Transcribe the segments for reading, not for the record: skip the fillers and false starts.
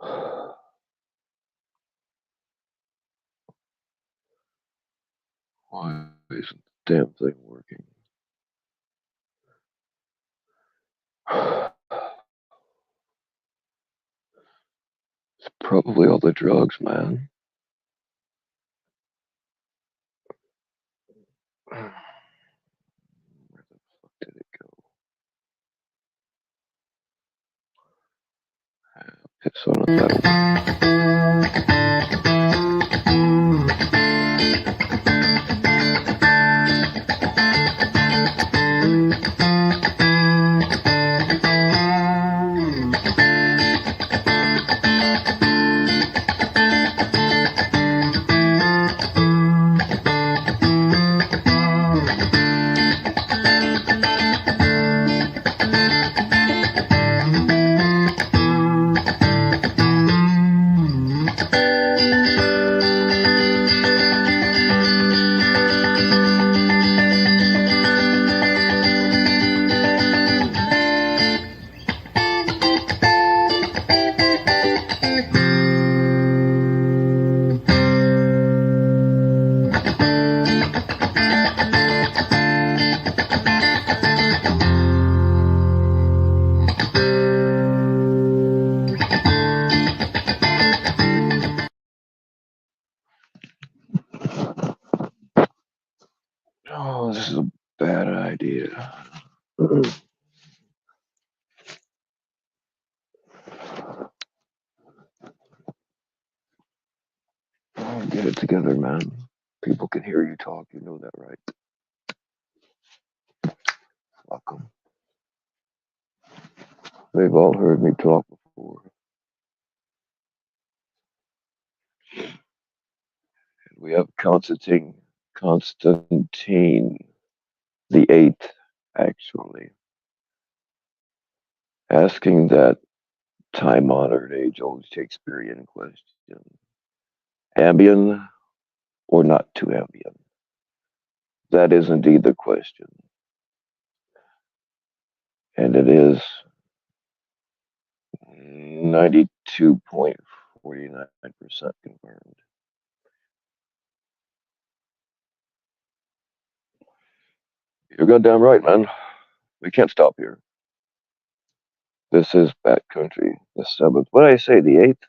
Why isn't the damn thing working? It's probably all the drugs, man. Where the fuck did it go? Piss on it, Oh, this is a bad idea. Oh, get it together, man. People can hear you talk. You know that, right? Fuck 'em. They've all heard me talk before. We have Constantine the Eighth, actually, asking that time-honored, age-old Shakespearean question: Ambien or not to Ambien? That is indeed the question, and it is 92.49% confirmed. You're goddamn right, man. We can't stop here. This is Bat Country, the seventh. What did I say, the eighth?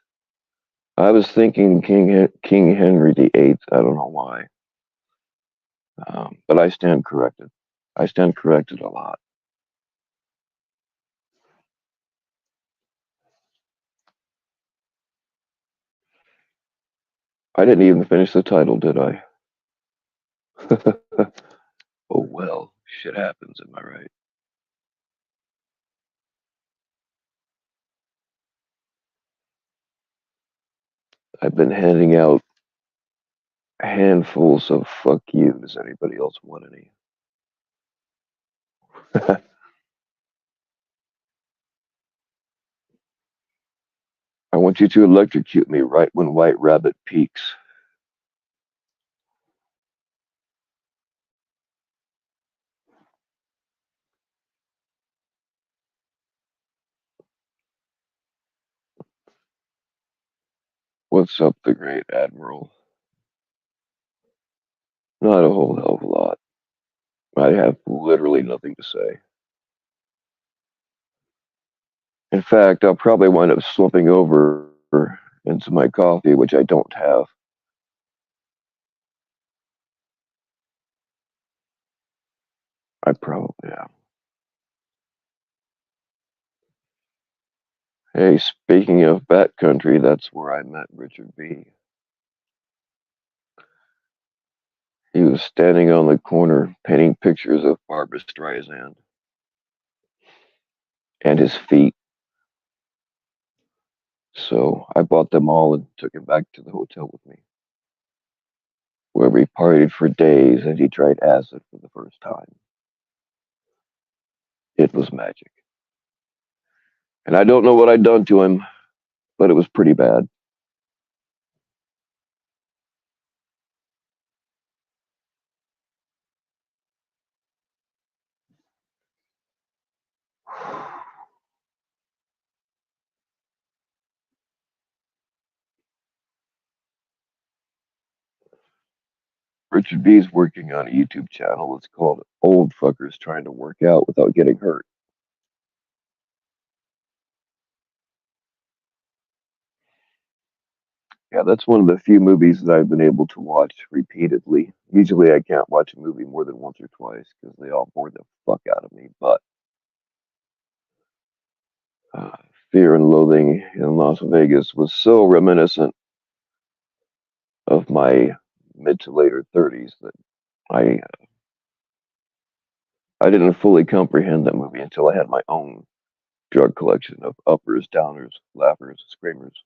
I was thinking King Henry the Eighth. I don't know why, but I stand corrected. I stand corrected a lot. I didn't even finish the title, did I? Oh well, shit happens. Am I right? I've been handing out handfuls of fuck you. Does anybody else want any? I want you to electrocute me right when White Rabbit peaks. What's up, the great admiral? Not a whole hell of a lot. I have literally nothing to say. In fact, I'll probably wind up slumping over into my coffee, which I don't have. I probably am. Hey, speaking of Bat Country, that's where I met Richard B. He was standing on the corner painting pictures of Barbra Streisand and his feet. So I bought them all and took him back to the hotel with me, where we partied for days and he tried acid for the first time. It was magic. And I don't know what I'd done to him, but it was pretty bad. Richard B is working on a YouTube channel. It's called Old Fuckers Trying to Work Out Without Getting Hurt. Yeah, that's one of the few movies that I've been able to watch repeatedly. Usually I can't watch a movie more than once or twice because they all bore the fuck out of me. But uh, Fear and Loathing in Las Vegas was so reminiscent of my mid to later 30s that I I didn't fully comprehend that movie until I had my own drug collection of uppers, downers, laughers, screamers,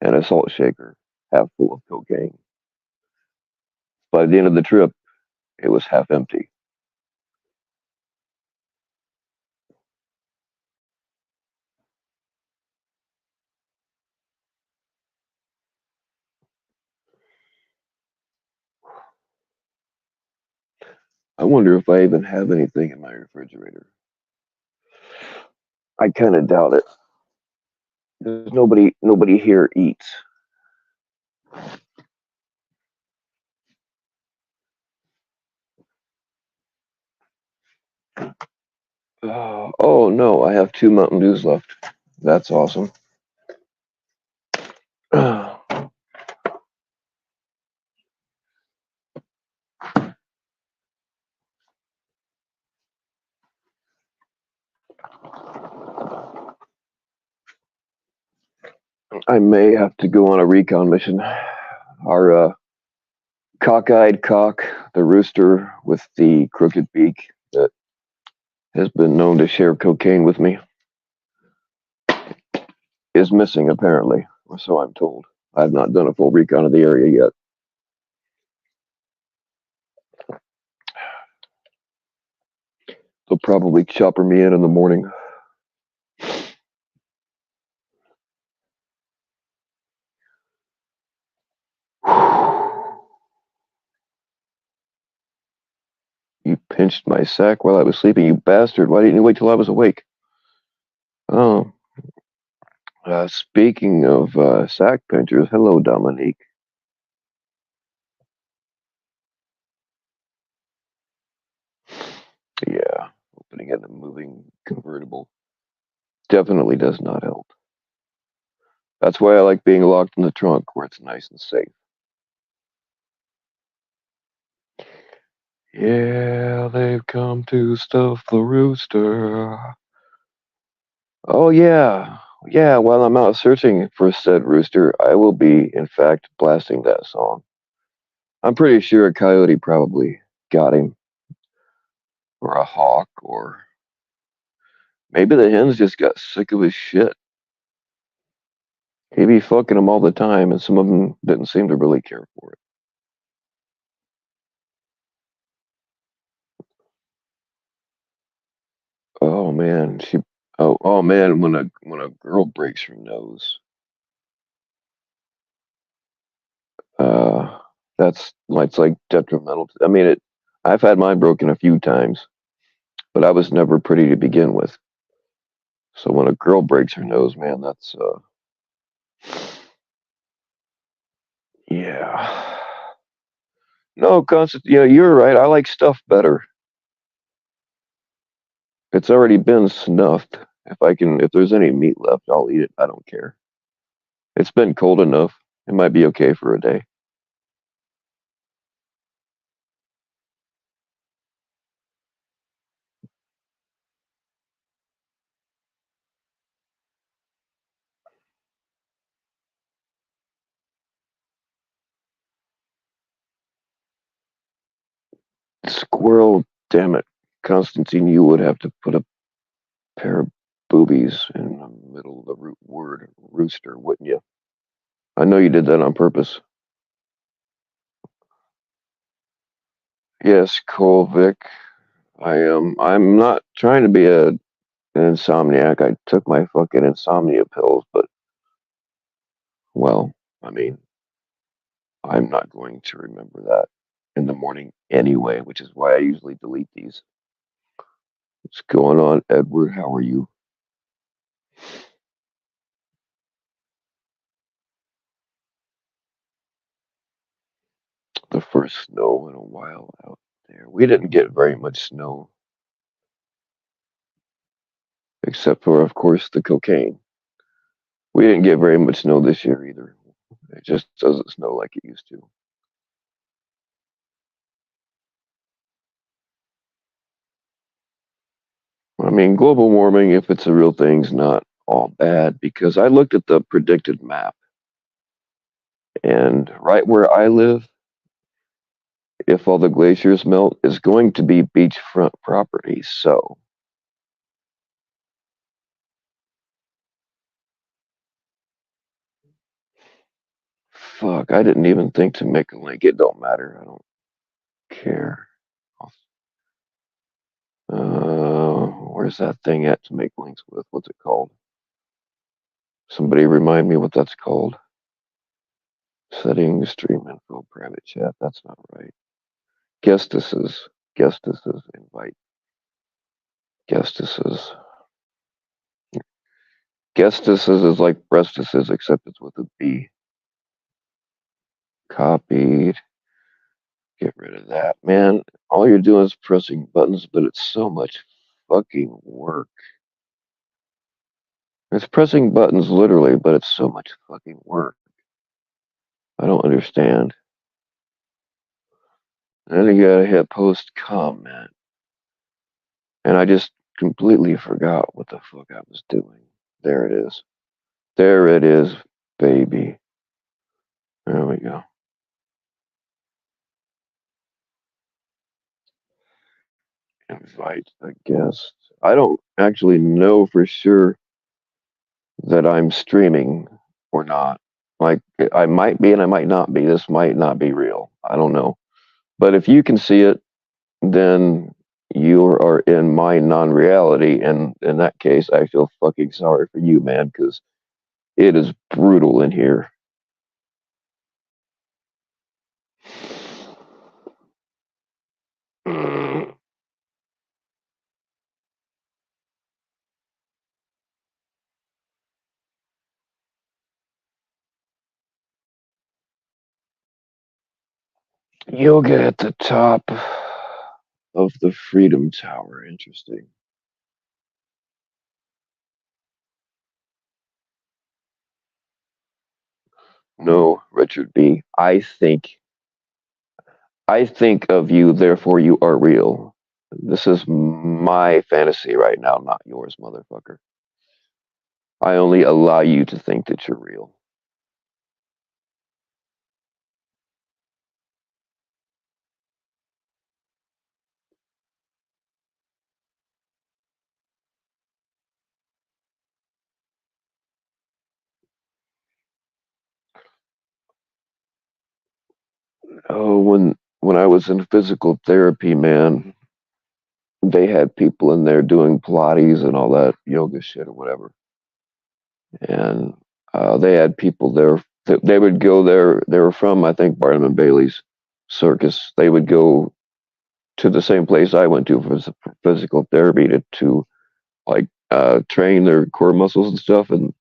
and a salt shaker half full of cocaine. By the end of the trip, it was half empty. I wonder if I even have anything in my refrigerator. I kind of doubt it. There's nobody here eats. Oh no, I have 2 Mountain Dews left. That's awesome. I may have to go on a recon mission. Our cockeyed cock, the rooster with the crooked beak that has been known to share cocaine with me, is missing apparently, or so I'm told. I've not done a full recon of the area yet. They'll probably chopper me in the morning. You pinched my sack while I was sleeping, you bastard. Why didn't you wait till I was awake? Oh, speaking of sack pinchers, hello, Dominique. Yeah, opening it and moving convertible definitely does not help. That's why I like being locked in the trunk where it's nice and safe. Yeah, they've come to stuff the rooster. Oh, yeah. Yeah, while I'm out searching for said rooster, I will be, in fact, blasting that song. I'm pretty sure a coyote probably got him, or a hawk, or maybe the hens just got sick of his shit. He'd be fucking them all the time, and some of them didn't seem to really care for it. Oh man, oh man, when a girl breaks her nose, uh, it's like detrimental. I mean, I've had mine broken a few times, but I was never pretty to begin with. So when a girl breaks her nose, man, that's yeah. No, Constant, yeah, you're right. I like stuff better. It's already been snuffed. If there's any meat left, I'll eat it. I don't care. It's been cold enough. It might be okay for a day. Squirrel, damn it, Constantine, you would have to put a pair of boobies in the middle of the root word rooster, wouldn't you? I know you did that on purpose. Yes, Colvic. I am. I'm not trying to be an insomniac. I took my fucking insomnia pills, but well, I mean, I'm not going to remember that in the morning anyway, which is why I usually delete these. What's going on, Edward? How are you? The first snow in a while out there. We didn't get very much snow, except for, of course, the cocaine. We didn't get very much snow this year either. It just doesn't snow like it used to. I mean, global warming, if it's a real thing, is not all bad because I looked at the predicted map, and right where I live, if all the glaciers melt, is going to be beachfront property. So, fuck, I didn't even think to make a link. It don't matter. I don't care. Where's that thing at to make links with? What's it called? Somebody remind me what that's called. Settings, stream info, private chat. That's not right. Guestesses. Guestesses. Invite. Guestesses. Guestesses is like breastesses, except it's with a B. Copied. Get rid of that. Man, all you're doing is pressing buttons, but it's so much fucking work. It's pressing buttons literally, but it's so much fucking work. I don't understand. And then you gotta hit post comment. And I just completely forgot what the fuck I was doing. There it is. There it is, baby. There we go. Invite a guest. I don't actually know for sure that I'm streaming or not. Like, I might be and I might not be. This might not be real. I don't know. But if you can see it, then you are in my non reality. And in that case, I feel fucking sorry for you, man, because it is brutal in here. Yoga at the top of the Freedom Tower. Interesting. No, Richard B. I think of you, therefore you are real. This is my fantasy right now, not yours, motherfucker. I only allow you to think that you're real. Oh, when I was in physical therapy, man, they had people in there doing Pilates and all that yoga shit or whatever, and they had people there. They would go there. They were from, I think, Barnum and Bailey's circus. They would go to the same place I went to for physical therapy to like train their core muscles and stuff. And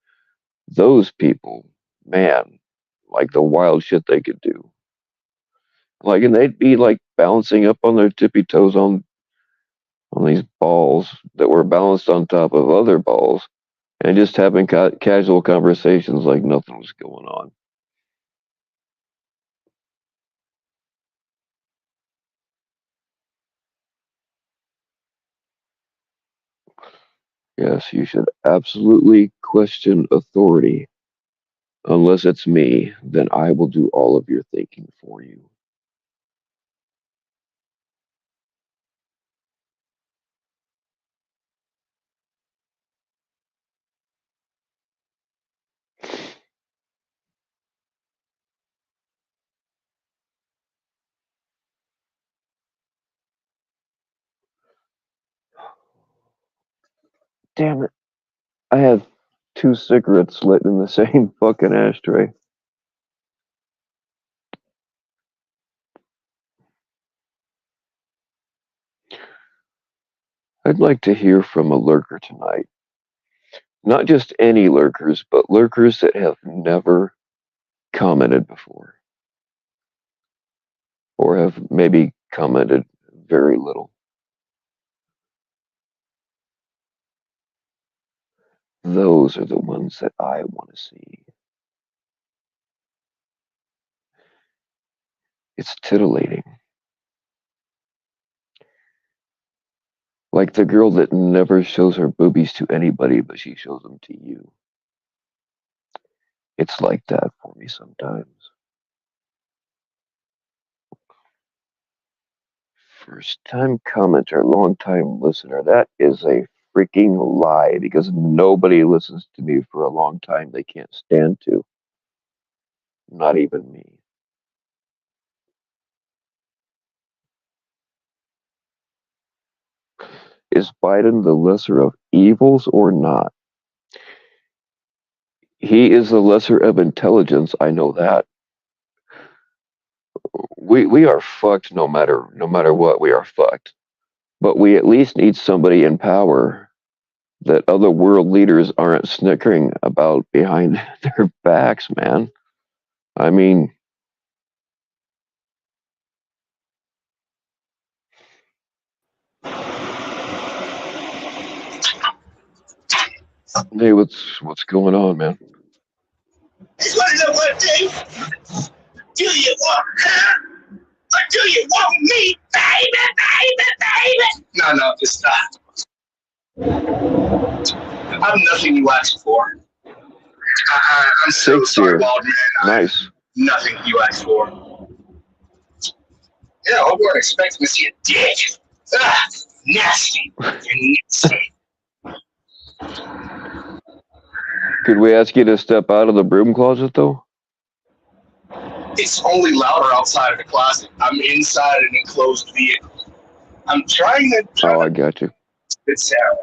those people, man, like the wild shit they could do. Like, and they'd be like balancing up on their tippy toes on these balls that were balanced on top of other balls, and just having casual conversations like nothing was going on. Yes, you should absolutely question authority. Unless it's me, then I will do all of your thinking for you. Damn it. I have two cigarettes lit in the same fucking ashtray. I'd like to hear from a lurker tonight. Not just any lurkers, but lurkers that have never commented before. or have maybe commented very little. Those are the ones that I want to see. It's titillating. Like the girl that never shows her boobies to anybody, but she shows them to you. It's like that for me sometimes. First time commenter, long time listener. That is a freaking lie because nobody listens to me for a long time they can't stand to. Not even me. Is Biden the lesser of evils or not? He is the lesser of intelligence, I know that. We are fucked no matter what, we are fucked. But we at least need somebody in power that other world leaders aren't snickering about behind their backs, man. I mean, hey, what's going on, man? It's one of the one thing. Do you want her? Or do you want me, baby? No, it's not. I'm nothing you asked for. I'm so sorry, Waldman. Nice. Nothing you asked for. Yeah, I weren't expecting to see a dick. Nasty. You're nasty. Could we ask you to step out of the broom closet, though? It's only louder outside of the closet. I'm inside an enclosed vehicle. I'm trying to. Oh, I got you. Good sound.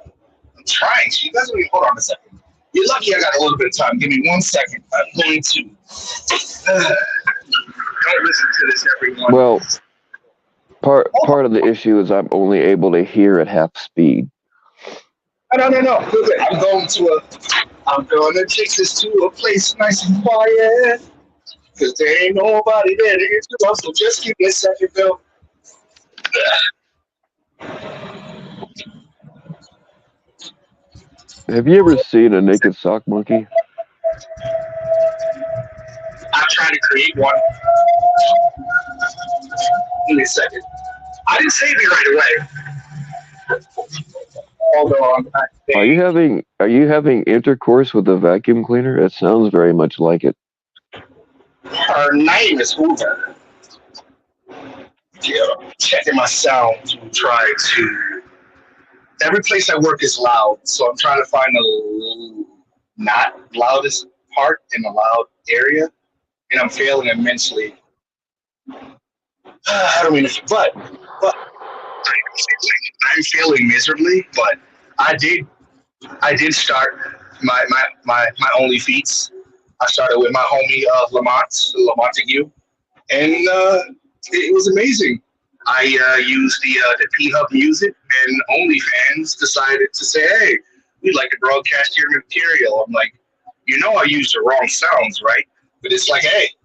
I'm trying. You guys will hold on a second. You're lucky I got a little bit of time. Give me 1 second. I'm going to. Don't listen to this, everyone. Well, part of the issue is I'm only able to hear at half speed. No. I'm going to take this to a place nice and quiet. Because there ain't nobody there to interrupt. So just give me a second, Bill. Have you ever seen a naked sock monkey? I'm trying to create one. Give me a second. I didn't save you right away. Hold on. Are you having intercourse with a vacuum cleaner? It sounds very much like it. Her name is Hoover. Yeah, checking my sound to try to. Every place I work is loud, so I'm trying to find the not loudest part in the loud area, and I'm failing immensely. I don't mean to, but I'm failing miserably. But I did start my only feats. I started with my homie Lamont Montague, and it was amazing. I used the P-Hub Music, and OnlyFans decided to say, "Hey, we'd like to broadcast your material." I'm like, I used the wrong sounds, right? But it's like, hey,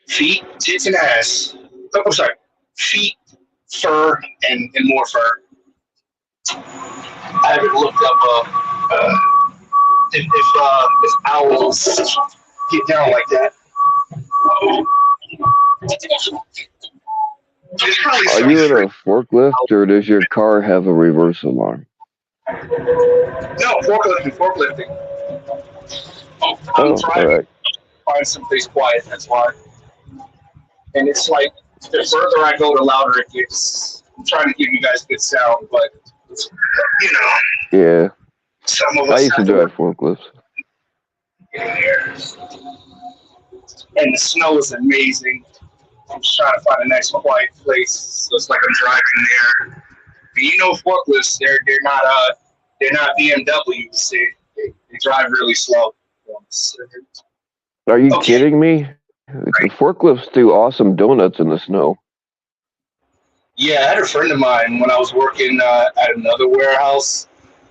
feet, tits, and ass. Oh, I'm sorry, feet, fur, and more fur. I haven't looked up if owls get down like that. Are you in a forklift, or does your car have a reverse alarm? No, forklifting. I'm trying to find someplace quiet, that's why. And it's like, the further I go, the louder it gets. I'm trying to give you guys good sound, but, Yeah. Some of us I used to drive forklifts. And the snow is amazing. I'm just trying to find a nice quiet place, so it's like I'm driving there. But forklifts, they're not BMWs. They drive really slow. Are you kidding me? The forklifts do awesome donuts in the snow. Yeah, I had a friend of mine when I was working at another warehouse.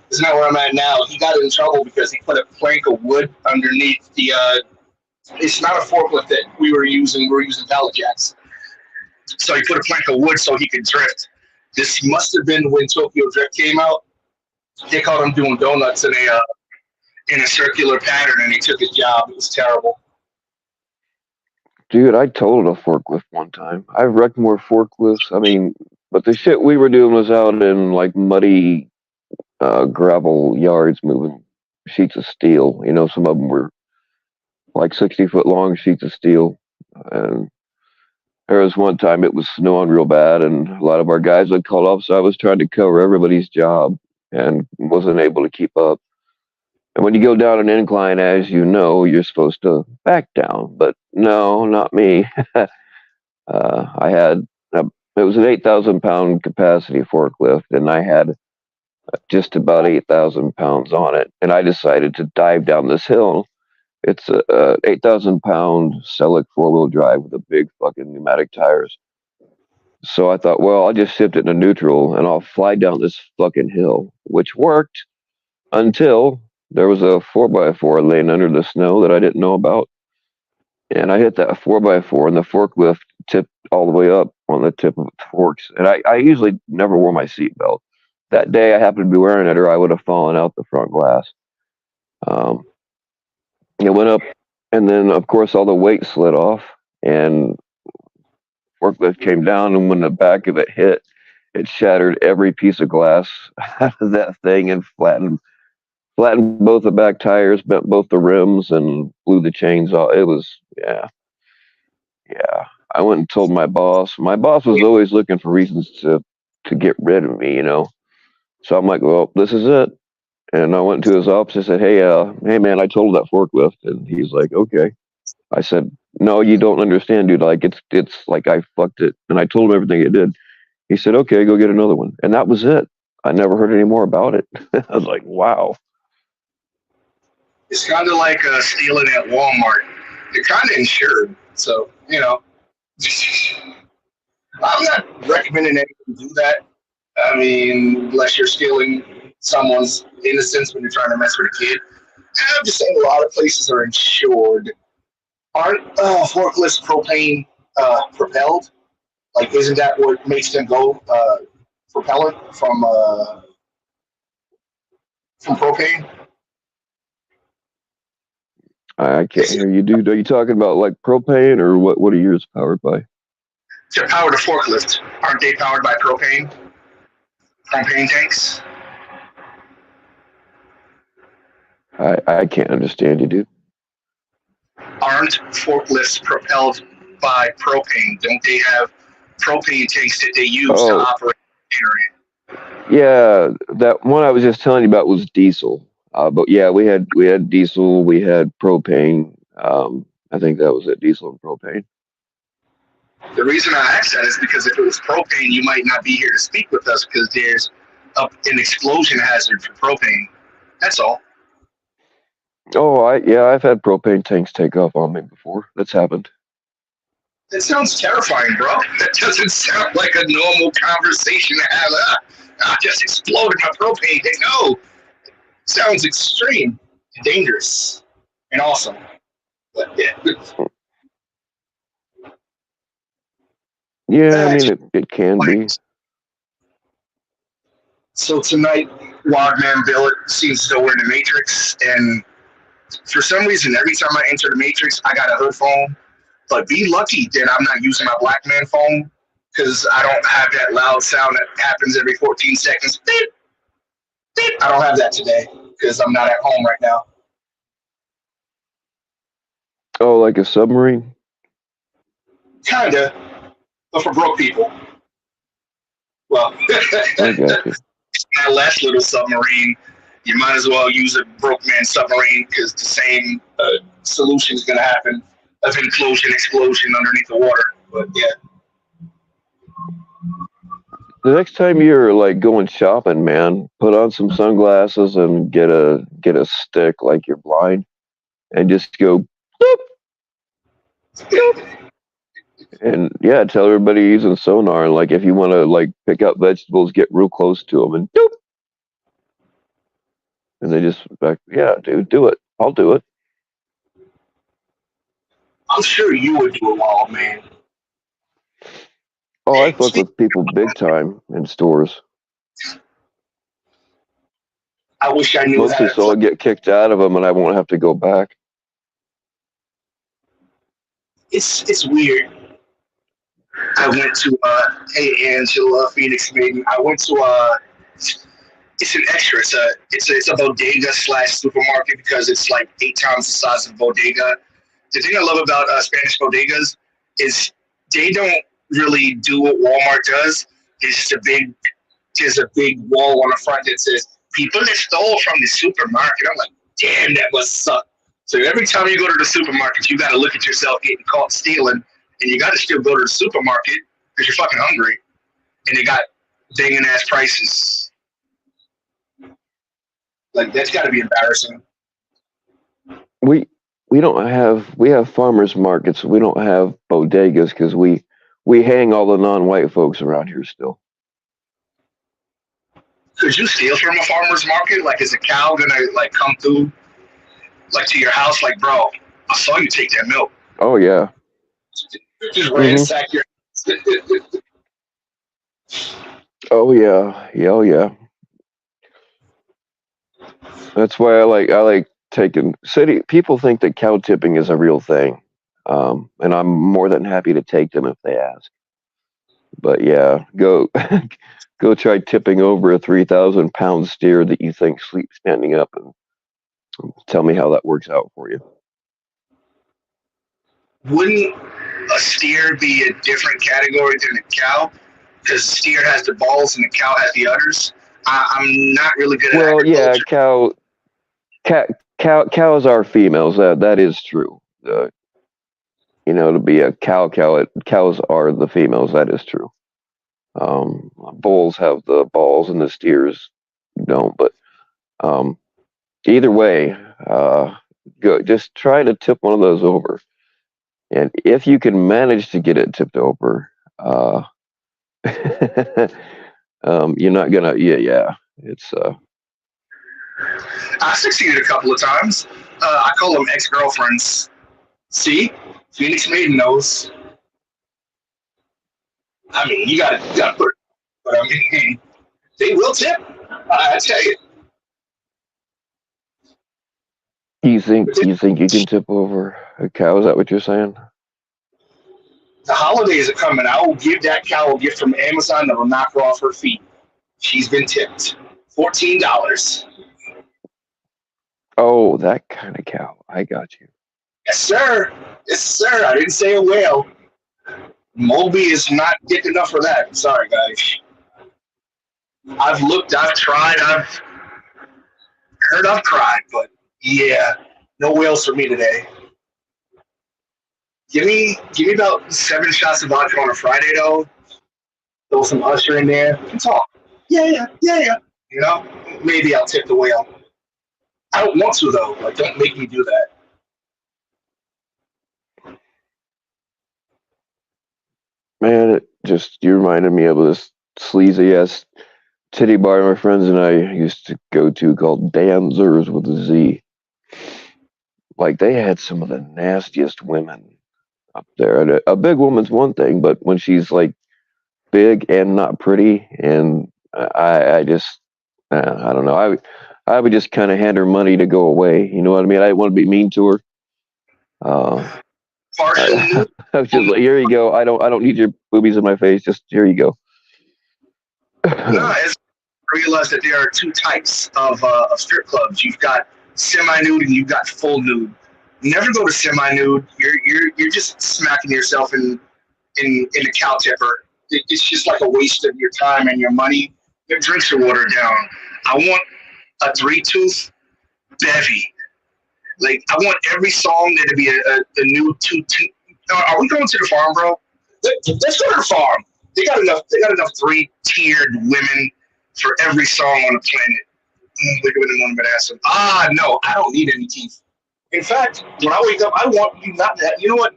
It's not where I'm at now. He got in trouble because he put a plank of wood underneath the. It's not a forklift that we were using. We were using pallet jacks. So he put a plank of wood so he could drift. This must have been when Tokyo Drift came out. They caught him doing donuts in a circular pattern, and he took his job. It was terrible. Dude, I totaled a forklift one time. I've wrecked more forklifts. I mean, but the shit we were doing was out in like muddy gravel yards moving sheets of steel. You know, some of them were like 60-foot long sheets of steel. And there was one time it was snowing real bad, and a lot of our guys had called off, so I was trying to cover everybody's job and wasn't able to keep up. And when you go down an incline, as you know, you're supposed to back down, but no, not me. I had it was an 8,000 pound capacity forklift, and I had just about 8,000 pounds on it. And I decided to dive down this hill. It's a 8,000 pound Select 4-wheel drive with a big fucking pneumatic tires. So I thought, well, I'll just shift it into neutral and I'll fly down this fucking hill, which worked until there was a 4x4 laying under the snow that I didn't know about. And I hit that 4x4 and the forklift tipped all the way up on the tip of its forks. And I usually never wore my seatbelt. That day I happened to be wearing it or I would have fallen out the front glass. Um, it went up and then of course all the weight slid off and forklift came down, and when the back of it hit, it shattered every piece of glass out of that thing and flattened both the back tires, bent both the rims, and blew the chains off. It was yeah. I went and told my boss. My boss was always looking for reasons to get rid of me, you know. So I'm like, well, this is it. And I went to his office and said, hey man, I totaled that forklift, and he's like, okay. I said, no, you don't understand, dude. Like it's like I fucked it, and I told him everything it did. He said, okay, go get another one, and that was it. I never heard any more about it. I was like, wow. It's kind of like stealing at Walmart. You're kind of insured, so you know. I'm not recommending anyone do that. I mean, unless you're stealing someone's innocence when you're trying to mess with a kid. I'm just saying a lot of places are insured. Aren't forklifts propane propelled? Like, isn't that what makes them go propellant from propane? I can't hear you, dude. Are you talking about like propane or what? What are yours powered by? To power the forklift, aren't they powered by propane? Propane tanks? I can't understand you, dude. Aren't forklifts propelled by propane? Don't they have propane tanks that they use to operate machinery? Yeah, that one I was just telling you about was diesel. But yeah, we had diesel, we had propane. I think that was it, diesel and propane. The reason I asked that is because if it was propane, you might not be here to speak with us because there's an explosion hazard for propane. That's all. Oh, I've had propane tanks take off on me before. That's happened. That sounds terrifying, bro. That doesn't sound like a normal conversation to have. I just exploded my propane tank. No, it sounds extreme, dangerous, and awesome. But yeah. Yeah, I mean it can be. So tonight, Wildman Billet seems to we're in the Matrix, and for some reason, every time I enter the Matrix, I got a hood phone. But be lucky that I'm not using my black man phone because I don't have that loud sound that happens every 14 seconds. Beep, beep. I don't have that today because I'm not at home right now. Oh, like a submarine? Kinda, but for broke people. Well, I got you. my last little submarine, you might as well use a broke man submarine because the same solution is going to happen of explosion underneath the water. But yeah. The next time you're like going shopping, man, put on some sunglasses and get a stick like you're blind, and just go boop, boop. And yeah, tell everybody using sonar. Like if you want to like pick up vegetables, get real close to them and doop. And they just back, yeah, dude, do it. I'll do it. I'm sure you would do it, Wild Man. Oh, I Hey, fuck with people big time in stores. I wish I knew how Mostly to so play. I'll get kicked out of them and I won't have to go back. It's weird. I went to hey Angela Phoenix Maiden. I went to it's an extra. It's a bodega slash supermarket because it's like 8 times the size of a bodega. The thing I love about Spanish bodegas is they don't really do what Walmart does. It's just there's a big wall on the front that says people that stole from the supermarket. I'm like, damn, that must suck. So every time you go to the supermarket, you got to look at yourself getting caught stealing, and you got to still go to the supermarket because you're fucking hungry, and they got danging ass prices. Like that's got to be embarrassing. We we have farmers markets. We don't have bodegas because we hang all the non-white folks around here still. Could you steal from a farmer's market? Like, is a cow gonna like come through like to your house? Like, bro, I saw you take that milk. Oh yeah. Just Hmm. ransack your. Oh yeah. Yeah. Oh yeah. That's why I like taking city. People think that cow tipping is a real thing, and I'm more than happy to take them if they ask. But yeah, go go try tipping over a 3,000 pound steer that you think sleeps standing up, and tell me how that works out for you. Wouldn't a steer be a different category than a cow? Because the steer has the balls and the cow has the udders. I'm not really good at Well, yeah, agriculture. cow, cows are females. That is true. To be a cows are the females. That is true. Bulls have the balls and the steers don't. But um, either way, go just try to tip one of those over, and if you can manage to get it tipped over, you're not gonna. Yeah, yeah. It's I succeeded a couple of times. I call them ex girlfriends. See, Phoenix Maiden knows. I mean, you gotta put. But I mean, they will tip. I tell you. you think you can tip over a cow? Is that what you're saying? The holidays are coming. I will give that cow a gift from Amazon that will knock her off her feet. She's been tipped. $14. Oh, that kind of cow. I got you. Yes, sir. Yes, sir. I didn't say a whale. Moby is not thick enough for that. Sorry, guys. I've looked, I've tried, I've heard, I've cried, but yeah, no whales for me today. Give me about 7 shots of vodka on a Friday though. Throw some Usher in there and talk. Yeah, yeah, yeah, yeah. You know, maybe I'll tip the whale. I don't want to though. Like, don't make me do that. Man, it just you reminded me of this sleazy ass titty bar my friends and I used to go to called Danzers with a Z. Like they had some of the nastiest women up there. And a big woman's one thing, but when she's like big and not pretty, and I just I don't know. I would just kind of hand her money to go away. You know what I mean? I didn't want to be mean to her. Uh, Partial I, nude. I was just like, here you go. I don't need your boobies in my face. Just here you go. No, it's realize that there are two types of strip clubs. You've got semi-nude and you've got full nude. Never go to semi-nude. You're just smacking yourself in the cow tipper. It's just like a waste of your time and your money. Your drinks are watered down. I want a three-tooth bevy. Like I want every song there to be a new two. Are we going to the farm, bro? Let's go to the farm. They got enough. They got enough three-tiered women for every song on the planet. Look at the one that asked him. No, I don't need any teeth. In fact, when I wake up, I want you not to. You know what?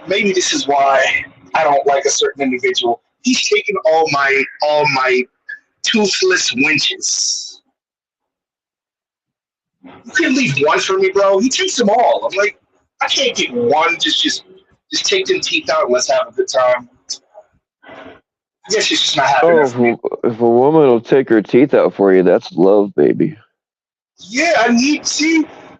Maybe this is why I don't like a certain individual. He's taken all my toothless winches. You can leave one for me, bro. He takes them all. I'm like, I can't get one. Just take them teeth out and let's have a good time. I guess she's just not happy Oh, enough for me. if a woman will take her teeth out for you, that's love, baby. Yeah, I need see. I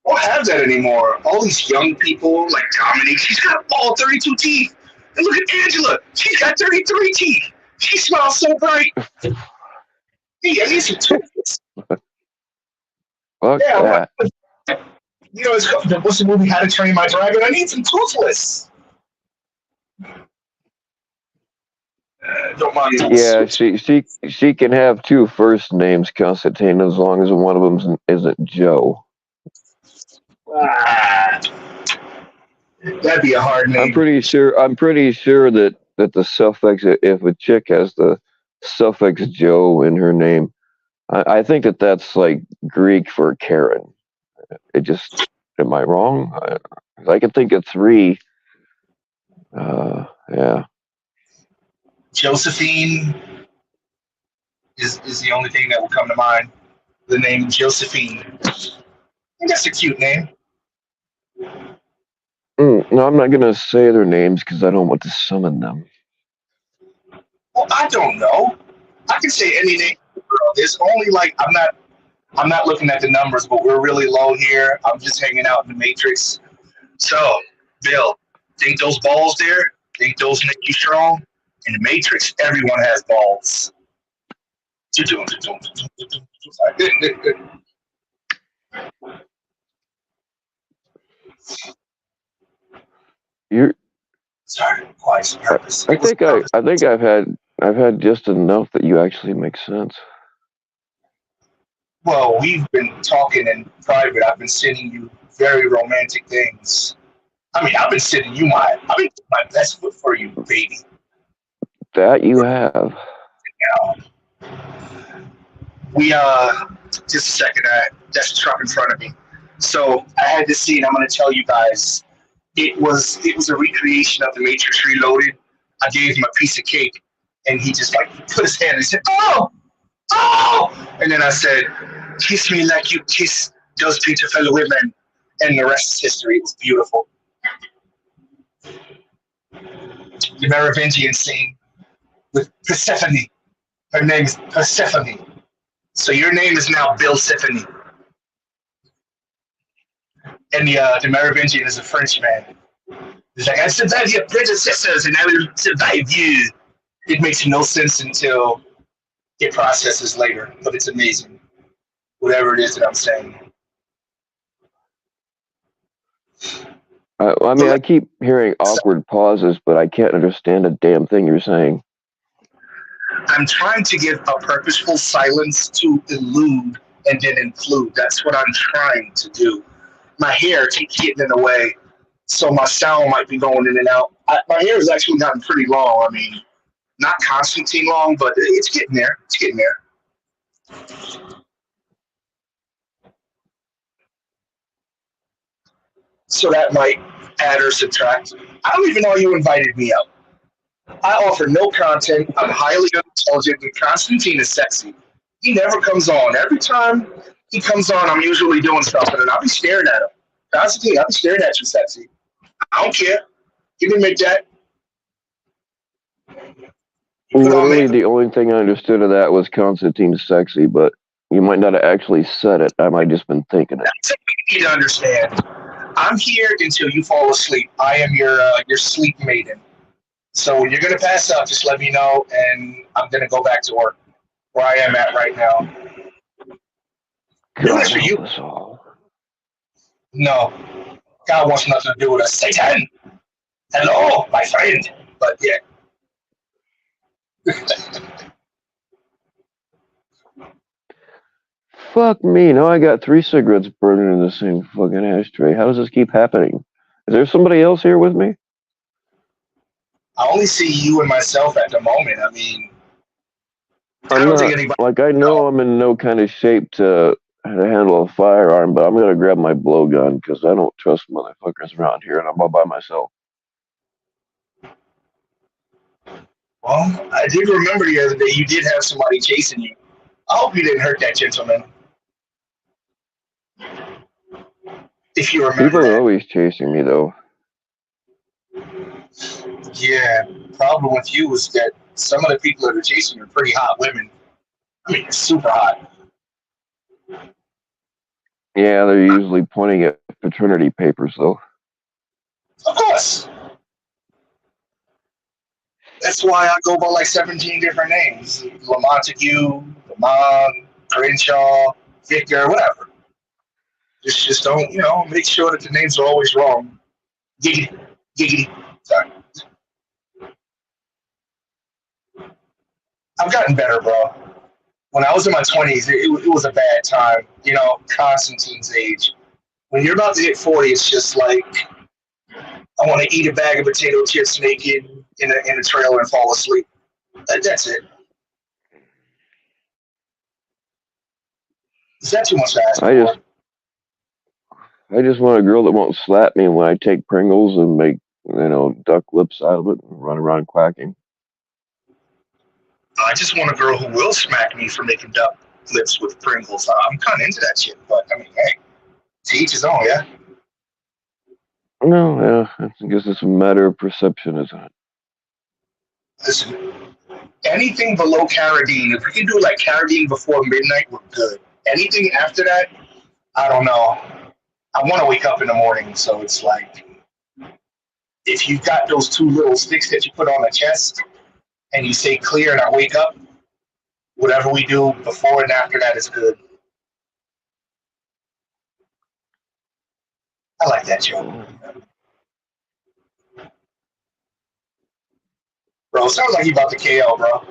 don't have that anymore. All these young people like Dominique, she's got all 32 teeth. And look at Angela, she's got 33 teeth. She smiles so bright. Hey, I need some toothpaste. Fuck Yeah, I want, that. what's the movie How to Train My Dragon? I need some toothless. Don't mind me. Yeah, she can have two first names, Constantine, as long as one of them isn't Joe. Ah, that'd be a hard I'm name. pretty sure. I'm pretty sure that the suffix, if a chick has the suffix Joe in her name, I think that's like Greek for Karen. It just, am I wrong? I can think of three. Yeah. Josephine is the only thing that will come to mind. The name Josephine. I think that's a cute name. No, I'm not gonna say their names because I don't want to summon them. Well, I don't know. I can say any name. There's only like I'm not looking at the numbers, but we're really low here. I'm just hanging out in the matrix. So, Bill, think those balls there? Think those make you strong? In the matrix, everyone has balls. You're. Sorry, quiet purpose. I It was think I've had just enough that you actually make sense. well, we've been talking in private. I've been sending you very romantic things. I mean, I've been doing my best foot for you, baby. That you have. We just a second. That's a truck in front of me. So I had this scene. I'm going to tell you guys. It was a recreation of the Matrix Reloaded. I gave him a piece of cake, and he just like put his hand and said, "Oh, oh!" And then I said, "Kiss me like you kiss those beautiful women," and the rest is history. It was beautiful. The Merovingian scene with Persephone. Her name is Persephone. So your name is now Bill Symphony. And the Merovingian is a Frenchman. He's like, I survived your predecessors and I will survive you. It makes no sense until it processes later, but it's amazing. Whatever it is that I'm saying. I mean, I keep hearing awkward pauses, but I can't understand a damn thing you're saying. I'm trying to give a purposeful silence to elude and then include. That's what I'm trying to do. My hair keeps getting in the way, so my sound might be going in and out. My hair has actually gotten pretty long. I mean, not Constantine long, but it's getting there. It's getting there. So that might add or subtract. I don't even know you invited me out. I offer no content. I'm highly unintelligent, and Constantine is sexy. He never comes on. Every time he comes on, I'm usually doing something, and I'll be staring at him. Constantine, I'll be staring at you, sexy. I don't care. You can make that. You put on Literally, makeup. the only thing I understood of that was Constantine's sexy, but you might not have actually said it. I might have just been thinking it. That's what you need to understand. I'm here until you fall asleep. I am your sleep maiden. So when you're gonna pass out, just let me know, and I'm gonna go back to work where I am at right now. God For you. help us all. No, God wants nothing to do with us. Satan, hello, my friend. But yeah, Fuck me. Now I got 3 cigarettes burning in the same fucking ashtray. How does this keep happening? Is there somebody else here with me? I only see you and myself at the moment. I mean, I I'm don't think not, anybody. like, I know I'm in no kind of shape to handle a firearm, but I'm gonna grab my blowgun because I don't trust motherfuckers around here and I'm all by myself. Well, I did remember the other day you did have somebody chasing you. I hope you didn't hurt that gentleman. If you remember People are that. always chasing me, though. Yeah, problem with you is that some of the people that are chasing are pretty hot women. I mean, super hot. Yeah, they're usually pointing at fraternity papers, though. Of course. That's why I go by like 17 different names. Lamontague, Lamont, Crenshaw, Victor, whatever. Just don't, make sure that the names are always wrong. Giggity. Giggity. Sorry. I've gotten better, bro. When I was in my 20s, it was a bad time. Constantine's age. When you're about to hit 40, it's just like, I want to eat a bag of potato chips naked in a trailer and fall asleep. That's it. Is that too much to ask for? I just want a girl that won't slap me when I take Pringles and make, duck lips out of it and run around quacking. I just want a girl who will smack me for making duck lips with Pringles. I'm kind of into that shit, but I mean, hey, to each his own, yeah? No, yeah, I guess it's a matter of perception, isn't it? Listen, anything below Carradine, if we can do like Carradine before midnight, we're good. Anything after that, I don't know. I want to wake up in the morning, so it's like, if you've got those two little sticks that you put on the chest and you say clear and I wake up, whatever we do before and after that is good. I like that joke. Bro, it sounds like you about to KO, bro.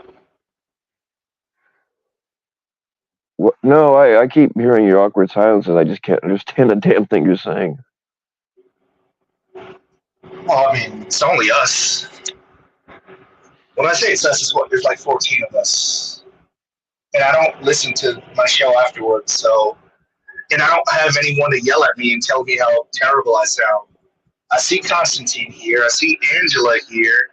What? No, I keep hearing your awkward silences. I just can't understand the damn thing you're saying. Well, I mean, it's only us. When I say it's us, there's like 14 of us. And I don't listen to my show afterwards, so. And I don't have anyone to yell at me and tell me how terrible I sound. I see Constantine here. I see Angela here.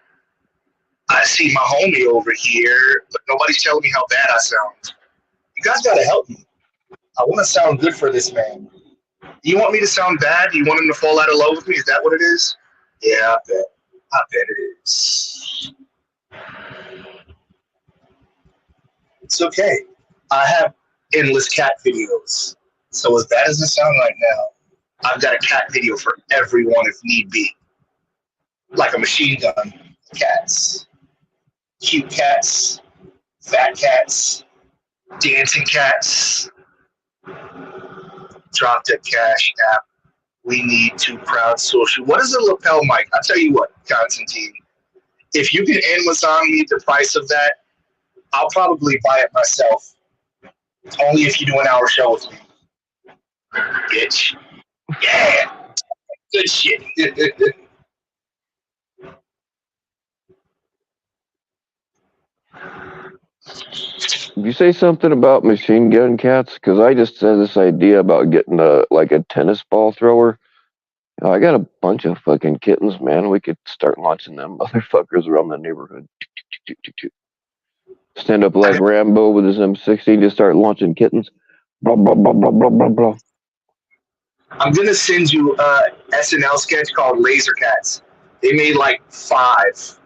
I see my homie over here, but nobody's telling me how bad I sound. You guys got to help me. I want to sound good for this man. Do you want me to sound bad? Do you want him to fall out of love with me? Is that what it is? Yeah, I bet. I bet it is. It's okay. I have endless cat videos. So as bad as it sounds right now, I've got a cat video for everyone if need be. Like a machine gun. Cats. Cute cats. Fat cats. Dancing cats. Drop the Cash app. We need to crowd-social. What is a lapel mic? I'll tell you what, Constantine. If you can Amazon me the price of that, I'll probably buy it myself. Only if you do an hour show with me. Bitch. Yeah. Good shit. Did you say something about machine gun cats? Because I just had this idea about getting a tennis ball thrower. I got a bunch of fucking kittens, man. We could start launching them motherfuckers around the neighborhood. Stand up like Rambo with his M60, just start launching kittens. Blah, blah, blah, blah, blah, blah, blah. I'm going to send you a SNL sketch called Laser Cats. They made like 5.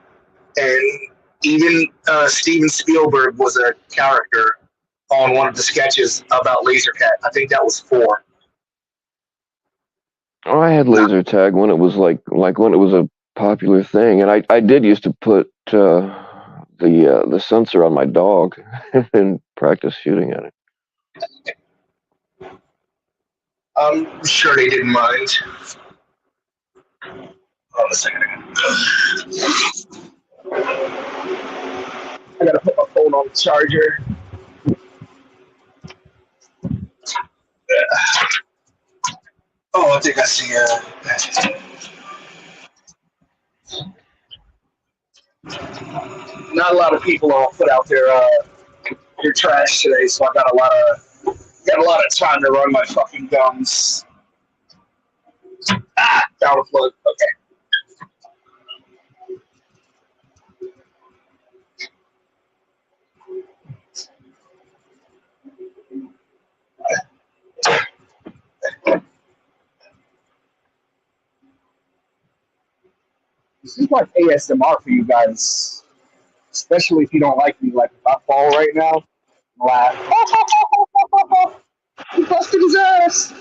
And even Steven Spielberg was a character on one of the sketches about Laser Cat. I think that was 4. Oh, I had laser tag when it was like when it was a popular thing, and I did used to put the sensor on my dog and practice shooting at it. I'm sure they didn't mind. Hold on a second. I gotta put my phone on the charger. Oh, I think I see. Not a lot of people put out their trash today, so I got a lot of time to run my fucking gums. Down the plug. Okay. This is like ASMR for you guys. especially if you don't like me. Like if I fall right now, laugh. He busted his ass.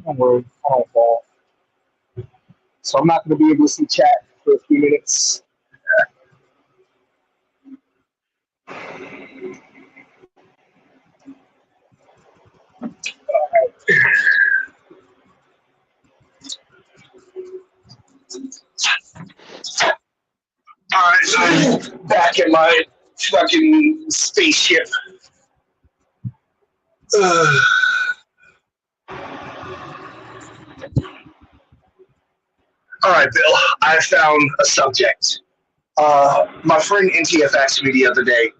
Don't worry, I don't fall. So I'm not going to be able to see chat for a few minutes. All right, I'm back in my fucking spaceship. Uh, all right, Bill. I found a subject. My friend NTF asked me the other day,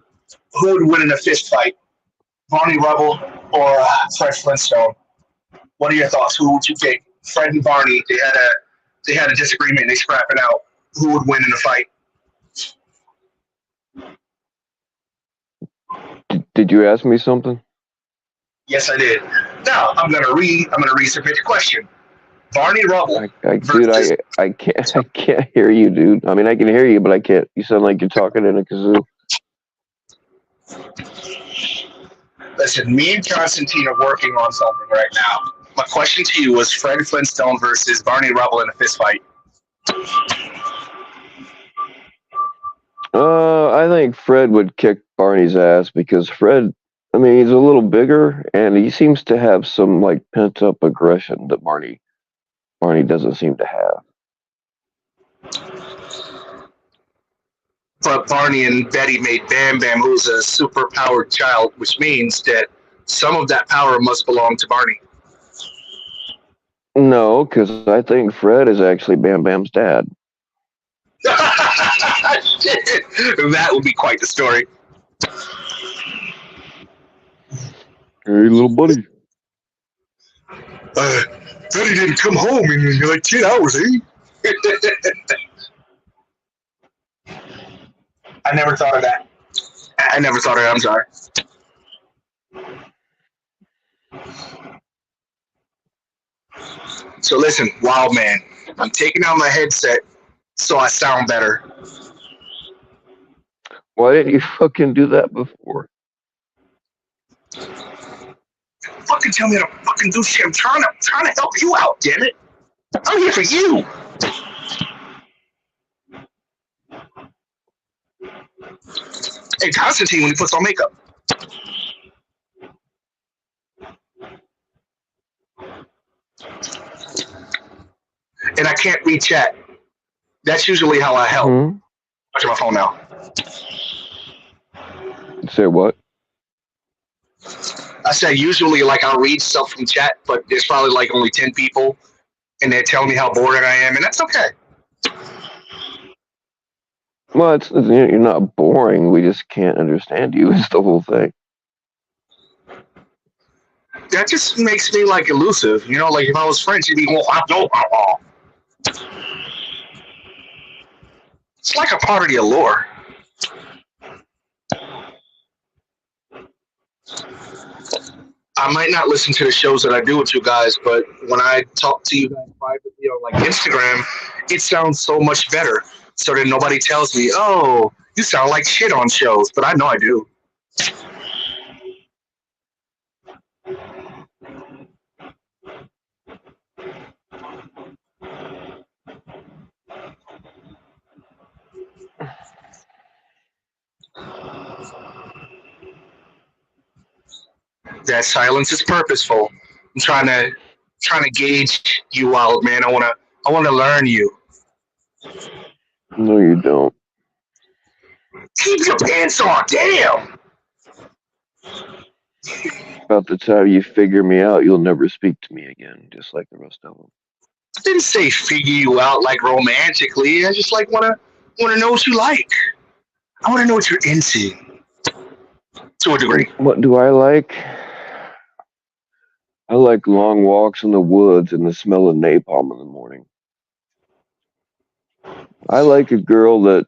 who would win in a fist fight, Barney Rubble or Fred Flintstone? What are your thoughts? Who would you pick? Fred and Barney. They had a disagreement. They scrapping out. Who would win in a fight? Did you ask me something? Yes, I did. Now I'm gonna resubmit the question. Barney Rubble. Dude, I can't hear you, dude. I mean, I can hear you, but I can't. You sound like you're talking in a kazoo. Listen, me and Constantine are working on something right now. My question to you was Fred Flintstone versus Barney Rubble in a fist fight. I think Fred would kick Barney's ass because Fred, I mean, he's a little bigger and he seems to have some like pent up aggression that Barney doesn't seem to have. But Barney and Betty made Bam Bam, who's a super powered child, which means that some of that power must belong to Barney. No, because I think Fred is actually Bam Bam's dad. That would be quite the story. Hey, little buddy. Betty didn't come home in like 10 hours, eh? I never thought of that. I never thought of it. I'm sorry. So listen, Wild Man, I'm taking out my headset so I sound better. Why didn't you fucking do that before? Fucking tell me to fucking do shit. I'm trying to help you out, damn it. I'm here for you. Hey, Constantine, when he puts on makeup. And I can't read chat. That's usually how I help. Watch my phone now. Say what? I said usually like I'll read stuff from chat, but there's probably like only 10 people and they're telling me how boring I am, and that's okay. Well, you're not boring. We just can't understand you. Is the whole thing. That just makes me like elusive, you know. Like if I was French, you'd be It's like a part of the allure. I might not listen to the shows that I do with you guys, but when I talk to you guys privately on like Instagram, it sounds so much better. So that nobody tells me, "Oh, you sound like shit on shows," but I know I do. That silence is purposeful. I'm trying to gauge you out, man. I wanna learn you. No, you don't. Keep your pants on, damn. About the time you figure me out, you'll never speak to me again, just like the rest of them. I didn't say figure you out like romantically. I just like wanna know what you like. I wanna know what you're into. To a degree. What do I like? I like long walks in the woods and the smell of napalm in the morning. I like a girl that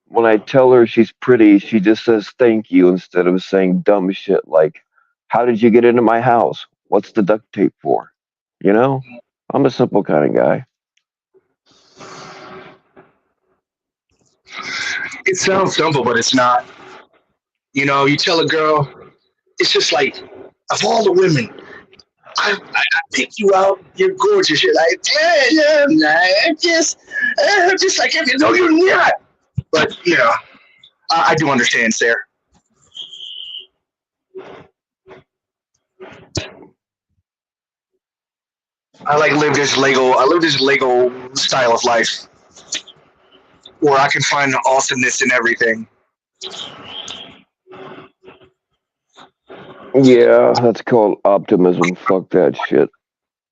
when I tell her she's pretty, she just says thank you instead of saying dumb shit like, how did you get into my house? What's the duct tape for? You know? I'm a simple kind of guy. It sounds simple, but it's not. You know, you tell a girl, it's just like, of all the women, I pick you out. You're gorgeous. You're like, yeah, I'm just like, if you know you're not. But you know, I do understand, Sarah. I like live this Lego. I live this Lego style of life where I can find the awesomeness in everything. Yeah, that's called optimism. Fuck that shit.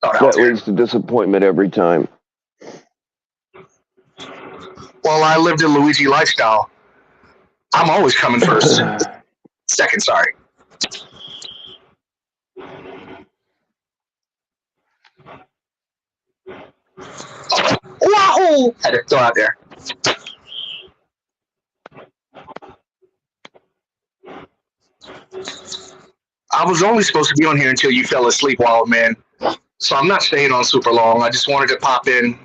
Thought out That there. leads to disappointment every time. Well, I lived a Luigi lifestyle. I'm always coming first. Second, sorry. Wahoo! Had to throw out there. I was only supposed to be on here until you fell asleep, Wild Man. So I'm not staying on super long. I just wanted to pop in.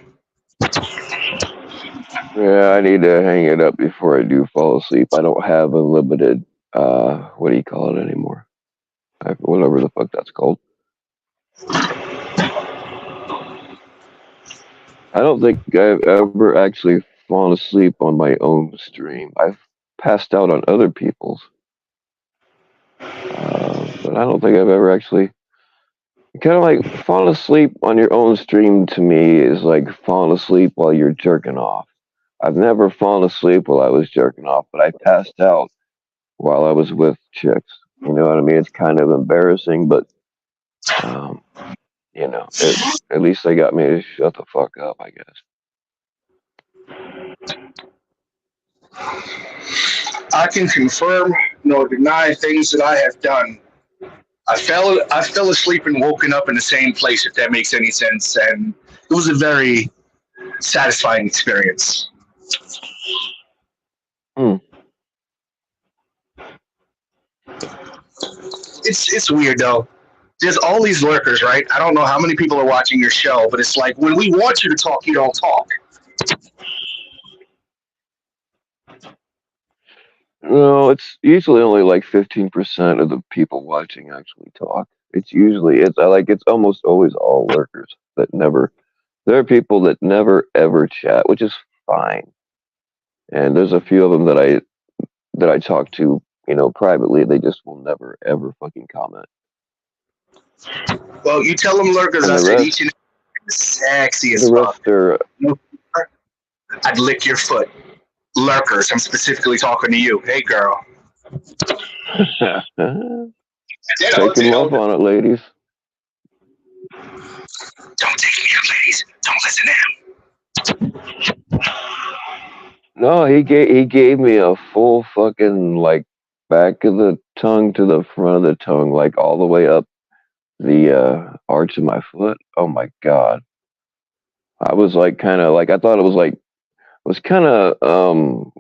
Yeah, I need to hang it up before I do fall asleep. I don't have unlimited, what do you call it anymore? Whatever the fuck that's called. I don't think I've ever actually fallen asleep on my own stream. I've passed out on other people's, but I don't think I've ever actually kind of like falling asleep on your own stream. To me is like falling asleep while you're jerking off. I've never fallen asleep while I was jerking off, but I passed out while I was with chicks. You know what I mean? It's kind of embarrassing, but um, at least they got me to shut the fuck up, I guess. I can confirm nor deny things that I have done. I fell asleep and woken up in the same place, if that makes any sense, and it was a very satisfying experience. Hmm. It's weird though. There's all these lurkers, right? I don't know how many people are watching your show, but it's like when we want you to talk, you don't talk. No, it's usually only like 15% of the people watching actually talk. It's almost always all lurkers that never. There are people that never ever chat, which is fine. And there's a few of them that I talk to, privately. They just will never ever fucking comment. Well, you tell them lurkers, And I the said rest, each and every sexy the as fuck. rest are. I'd lick your foot. Lurkers, I'm specifically talking to you. Hey, girl. Taking love on it, ladies. Don't take me up, ladies. Don't listen to him. No, he gave me a full fucking like back of the tongue to the front of the tongue, like all the way up the arch of my foot. Oh my god. I was like kind of like I thought it was kind of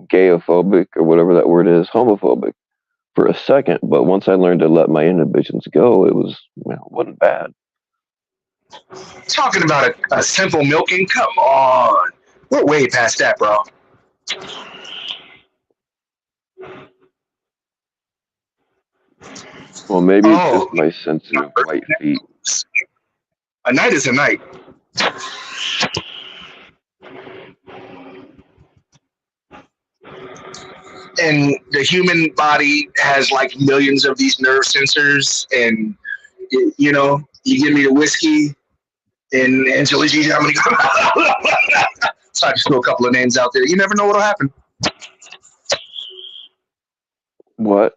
gayophobic or whatever that word is, homophobic for a second, but once I learned to let my inhibitions go, it wasn't bad. Talking about a simple milking? Come on. We're way past that, bro. Well, maybe it's Oh, just my sensitive white feet. a night is a night. And the human body has like millions of these nerve sensors, and you give me the whiskey and Angela G. I'm gonna go. So I just threw a couple of names out there. You never know what'll happen. What?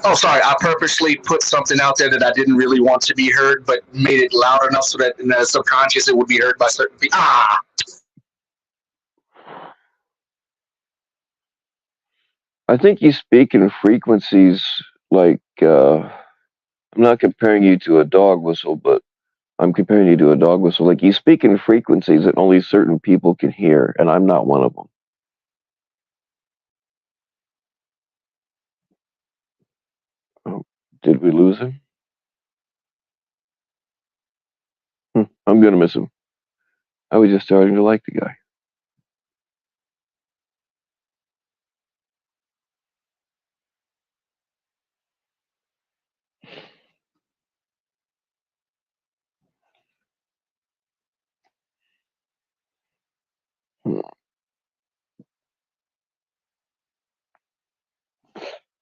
Oh, sorry. I purposely put something out there that I didn't really want to be heard, but made it loud enough so that in the subconscious it would be heard by certain people. Ah, I think you speak in frequencies like I'm not comparing you to a dog whistle, but I'm comparing you to a dog whistle. Like you speak in frequencies that only certain people can hear, and I'm not one of them. Oh, did we lose him? I'm gonna miss him. I was just starting to like the guy. Your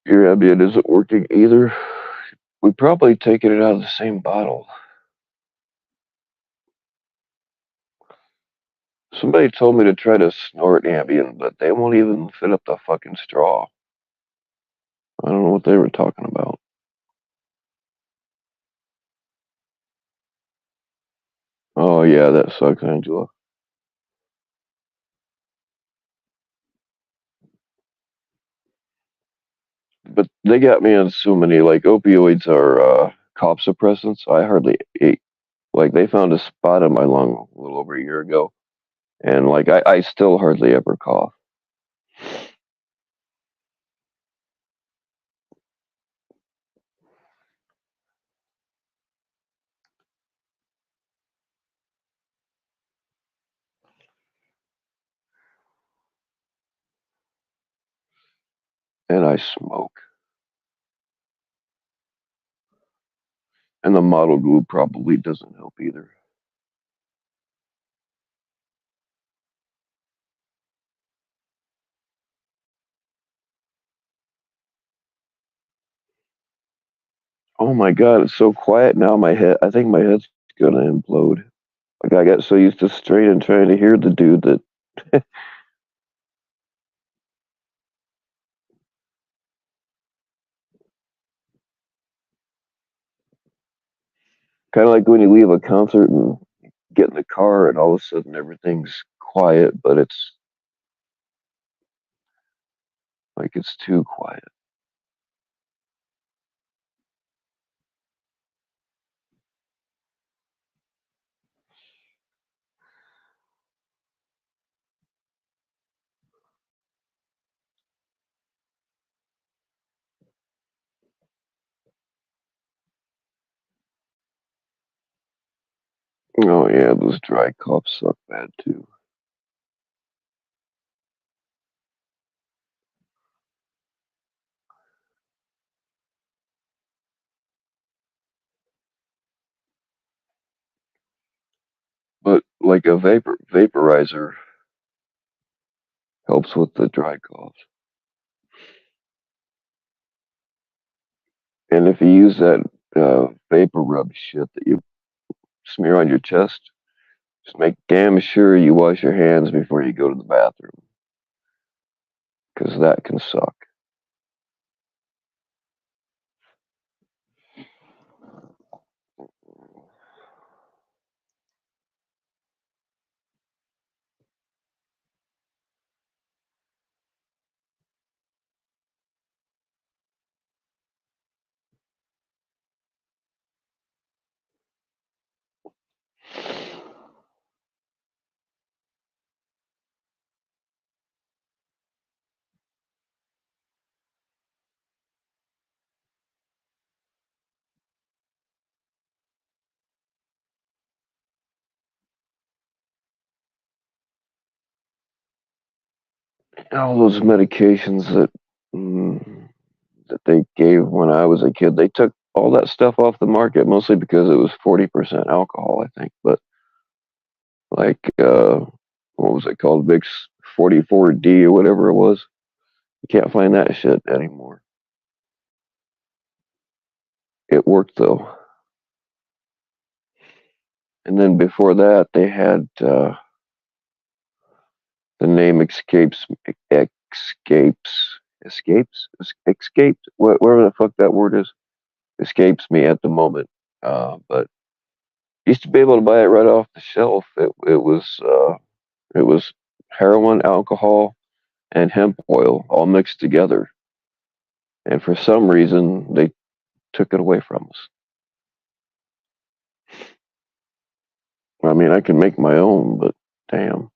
Ambien isn't working either. We probably taken it out of the same bottle. Somebody told me to try to snort Ambien, but they won't even fit up the fucking straw. I don't know what they were talking about. Oh yeah, that sucks, Angela. But they got me on so many, like, opioids are cough suppressants. I hardly ate. Like, they found a spot in my lung a little over a year ago, and like I still hardly ever cough. And I smoke. And the model glue probably doesn't help either. Oh my god, it's so quiet now. My head, I think my head's gonna implode. Like, I got so used to straight and trying to hear the dude that kind of like when you leave a concert and get in the car and all of a sudden everything's quiet, but it's like it's too quiet. Oh yeah, those dry coughs suck bad too. But like a vaporizer helps with the dry coughs. And if you use that vapor rub shit that you smear on your chest, just make damn sure you wash your hands before you go to the bathroom, because that can suck. All those medications that they gave when I was a kid, they took all that stuff off the market mostly because it was 40% alcohol, I think. But like, what was it called? Vicks 44D or whatever it was. You can't find that shit anymore. It worked though. And then before that, they had the name escapes, whatever the fuck that word is, escapes me at the moment. But used to be able to buy it right off the shelf. It was heroin, alcohol, and hemp oil all mixed together. And for some reason, they took it away from us. I mean, I can make my own, but damn.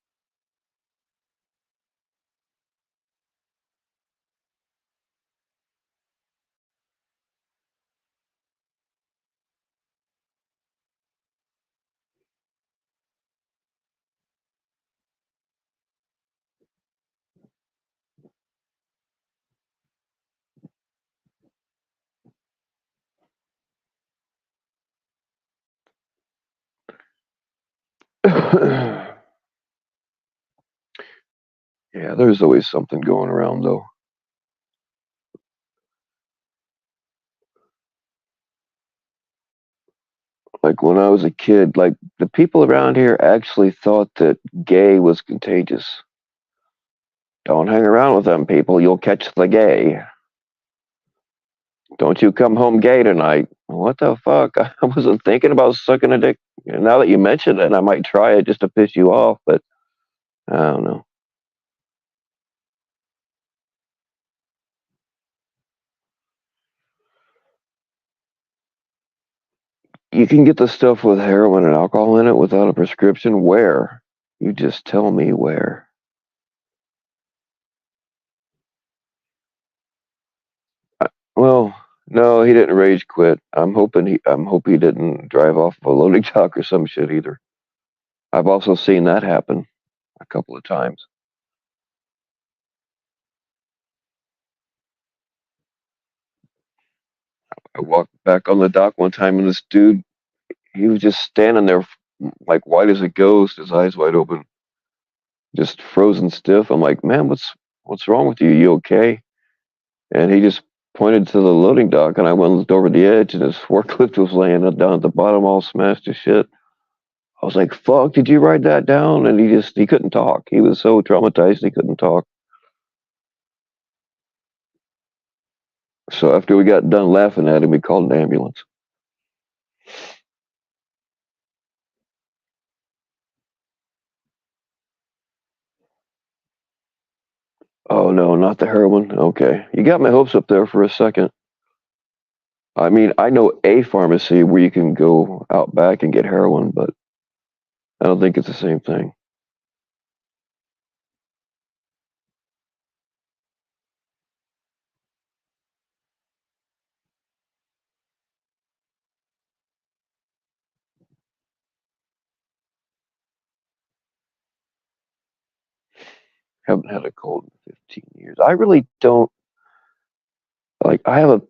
Yeah, there's always something going around though. Like when I was a kid, like the people around here actually thought that gay was contagious. Don't hang around with them people, you'll catch the gay. Don't you come home gay tonight. What the fuck? I wasn't thinking about sucking a dick. Now that you mention it, I might try it just to piss you off, but I don't know. You can get the stuff with heroin and alcohol in it without a prescription. Where? You just tell me where. Well, no, he didn't rage quit. I'm hoping he didn't drive off of a loading dock or some shit either. I've also seen that happen a couple of times. I walked back on the dock one time and this dude, he was just standing there like white as a ghost, his eyes wide open, just frozen stiff. I'm like, man, what's wrong with you? You okay? And he just pointed to the loading dock, and I went and looked over the edge, and his forklift was laying down at the bottom, all smashed to shit. I was like, "Fuck, did you write that down?" And he couldn't talk. He was so traumatized he couldn't talk. So after we got done laughing at him, we called an ambulance. Oh no, not the heroin. Okay, you got my hopes up there for a second. I mean, I know a pharmacy where you can go out back and get heroin, but I don't think it's the same thing. Haven't had a cold in 15 years. I really don't like. I have a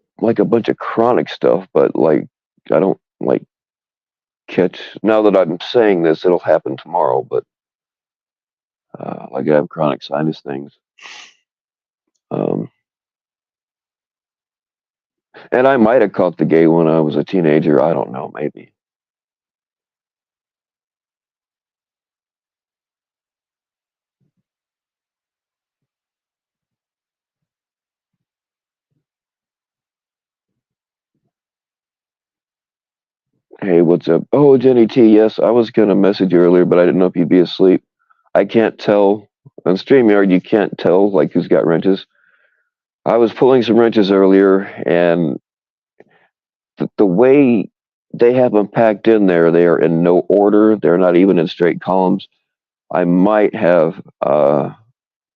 bunch of chronic stuff, but like I don't like catch. Now that I'm saying this, it'll happen tomorrow. But like I have chronic sinus things, um, and I might have caught the gay when I was a teenager. I don't know, maybe. Hey, what's up? Oh, Jenny T. Yes, I was gonna message you earlier, but I didn't know if you'd be asleep. I can't tell on StreamYard. You can't tell like who's got wrenches. I was pulling some wrenches earlier, and the way they have them packed in there, they are in no order. They're not even in straight columns. I might have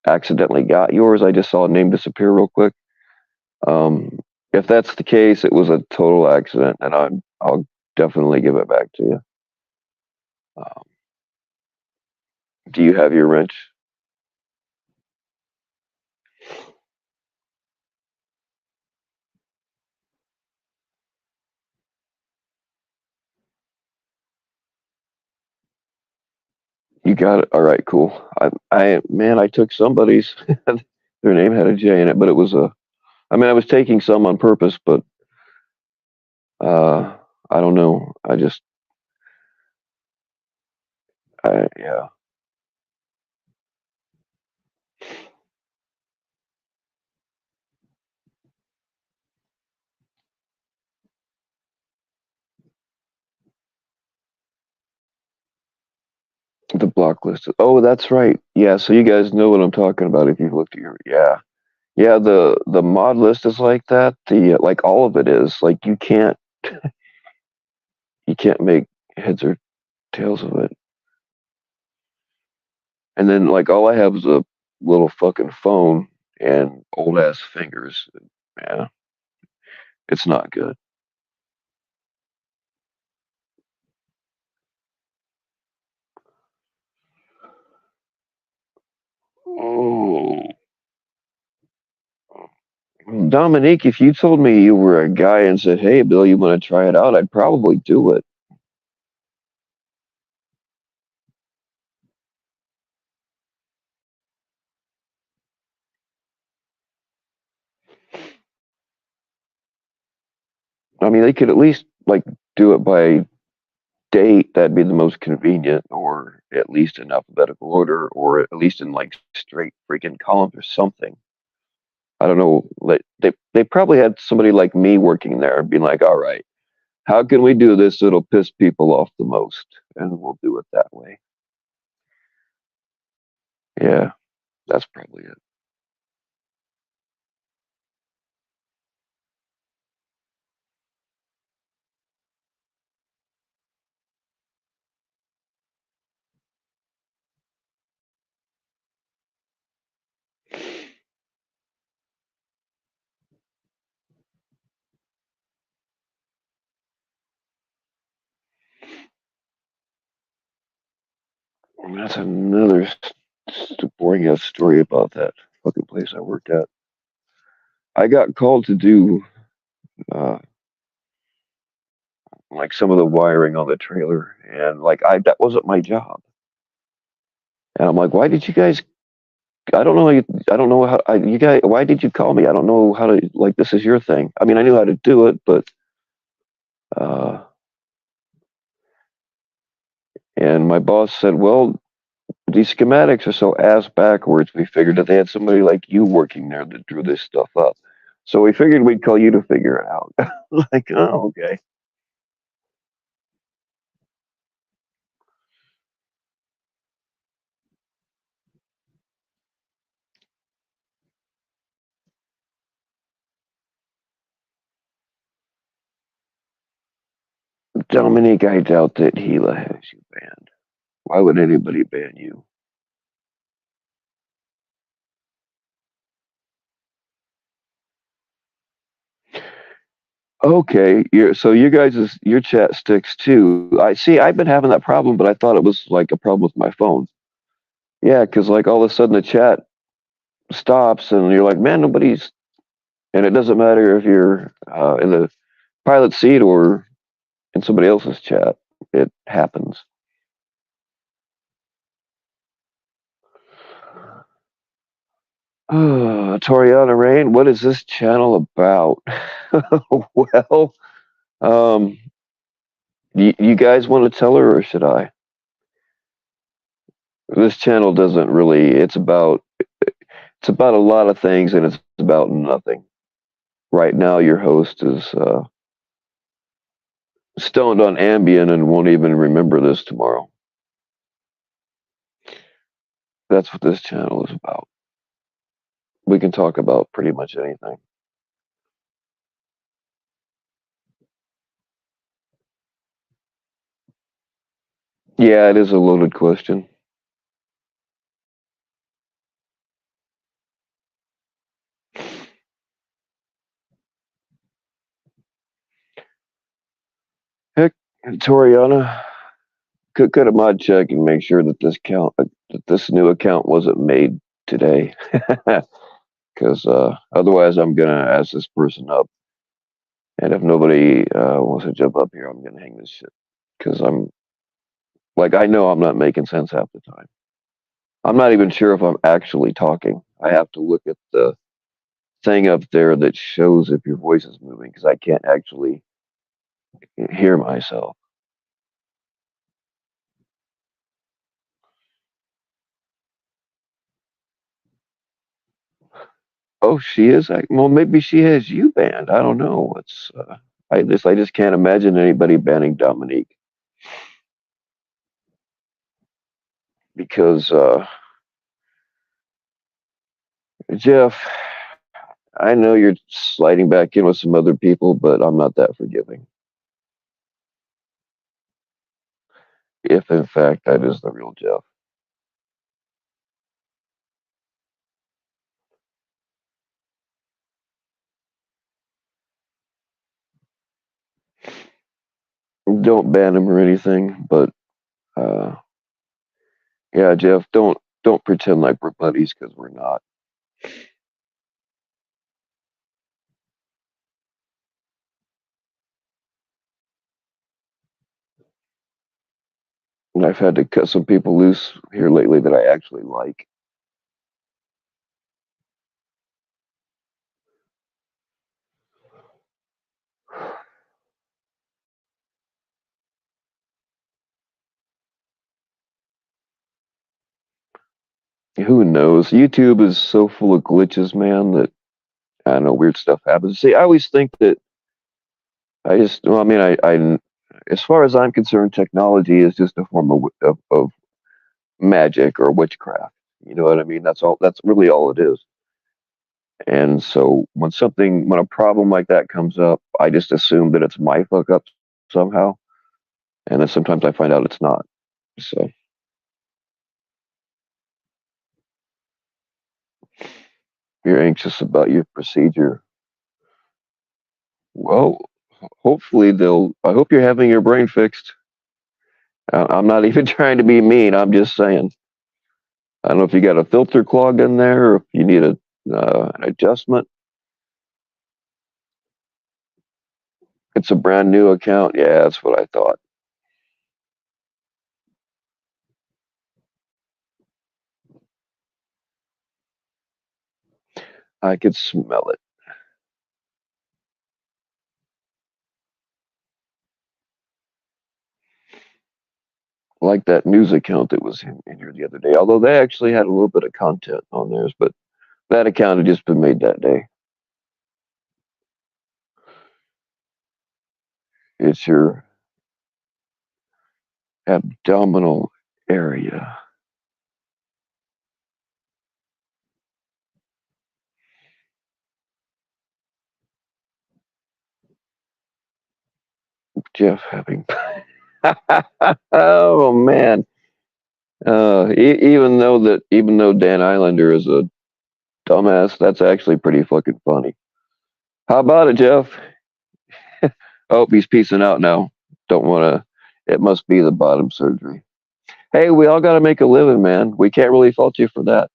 accidentally got yours. I just saw a name disappear real quick. Um, if that's the case, it was a total accident, and I'll definitely give it back to you. Um, do you have your wrench? You got it. All right, cool. I took somebody's. Their name had a J in it, but it was a. I mean, I was taking some on purpose, but I don't know. Yeah. The block list. Oh, that's right. Yeah, so you guys know what I'm talking about if you've looked at your yeah. The mod list is like that. The like all of it is like you can't make heads or tails of it. And then like all I have is a little fucking phone and old ass fingers. Yeah, it's not good. Oh, Dominique, if you told me you were a guy and said, "Hey, Bill, you want to try it out?" I'd probably do it. I mean, they could at least like do it by date. That'd be the most convenient, or at least in alphabetical order, or at least in like straight freaking columns or something. I don't know. Like they probably had somebody like me working there, being like, "All right, how can we do this that'll piss people off the most?" And we'll do it that way. Yeah, that's probably it. And that's another boring ass story about that fucking place I worked at. I got called to do uh, like some of the wiring on the trailer, and like I that wasn't my job. And I'm like, why did you guys? I don't know. I don't know how. You guys, why did you call me? I don't know how to. Like, this is your thing. I mean, I knew how to do it, but uh, and my boss said, well, these schematics are so ass backwards. We figured that they had somebody like you working there that drew this stuff up. So we figured we'd call you to figure it out. Like, oh, okay. Dominique, I doubt that Gila has you banned. Why would anybody ban you? Okay, so you guys' your chat sticks too. I see. I've been having that problem, but I thought it was like a problem with my phone. Yeah, because like all of a sudden the chat stops, and you're like, man, nobody's. And it doesn't matter if you're in the pilot seat or in somebody else's chat. It happens. Toriana Rain, what is this channel about? Well, um, you guys want to tell her, or should I? This channel doesn't really. It's about a lot of things, and it's about nothing. Right now, your host is stoned on Ambien and won't even remember this tomorrow. That's what this channel is about. We can talk about pretty much anything. Yeah, it is a loaded question. Heck, Toriana, could a mod check and make sure that this new account wasn't made today, because otherwise I'm gonna ask this person up, and if nobody wants to jump up here, I'm gonna hang this shit because I'm like I know I'm not making sense half the time. I'm not even sure if I'm actually talking. I have to look at the thing up there that shows if your voice is moving because I can't actually hear myself. Oh, she is. Well, maybe she has you banned. I don't know. It's I just can't imagine anybody banning Dominique because Jeff. I know you're sliding back in with some other people, but I'm not that forgiving. If in fact that is the real Jeff, don't ban him or anything. But uh, yeah, Jeff, don't pretend like we're buddies because we're not. And I've had to cut some people loose here lately that I actually like. Who knows? YouTube is so full of glitches, man, that I don't know, weird stuff happens. See, I always think that well, I mean, as far as I'm concerned, technology is just a form of magic or witchcraft. You know what I mean? That's all. That's really all it is. And so when a problem like that comes up, I just assume that it's my fuck up somehow, and then sometimes I find out it's not. So you're anxious about your procedure. Well, hopefully they'll. I hope you're having your brain fixed. I'm not even trying to be mean. I'm just saying. I don't know if you got a filter clogged in there or if you need an adjustment. It's a brand new account. Yeah, that's what I thought. I could smell it. Like that news account that was in here the other day. Although they actually had a little bit of content on theirs, but that account had just been made that day. It's your abdominal area. Jeff having. Oh man. Even though Dan Islander is a dumbass, that's actually pretty fucking funny. How about it, Jeff? Oh, he's peacing out now. Don't want to. It must be the bottom surgery. Hey, we all got to make a living, man. We can't really fault you for that.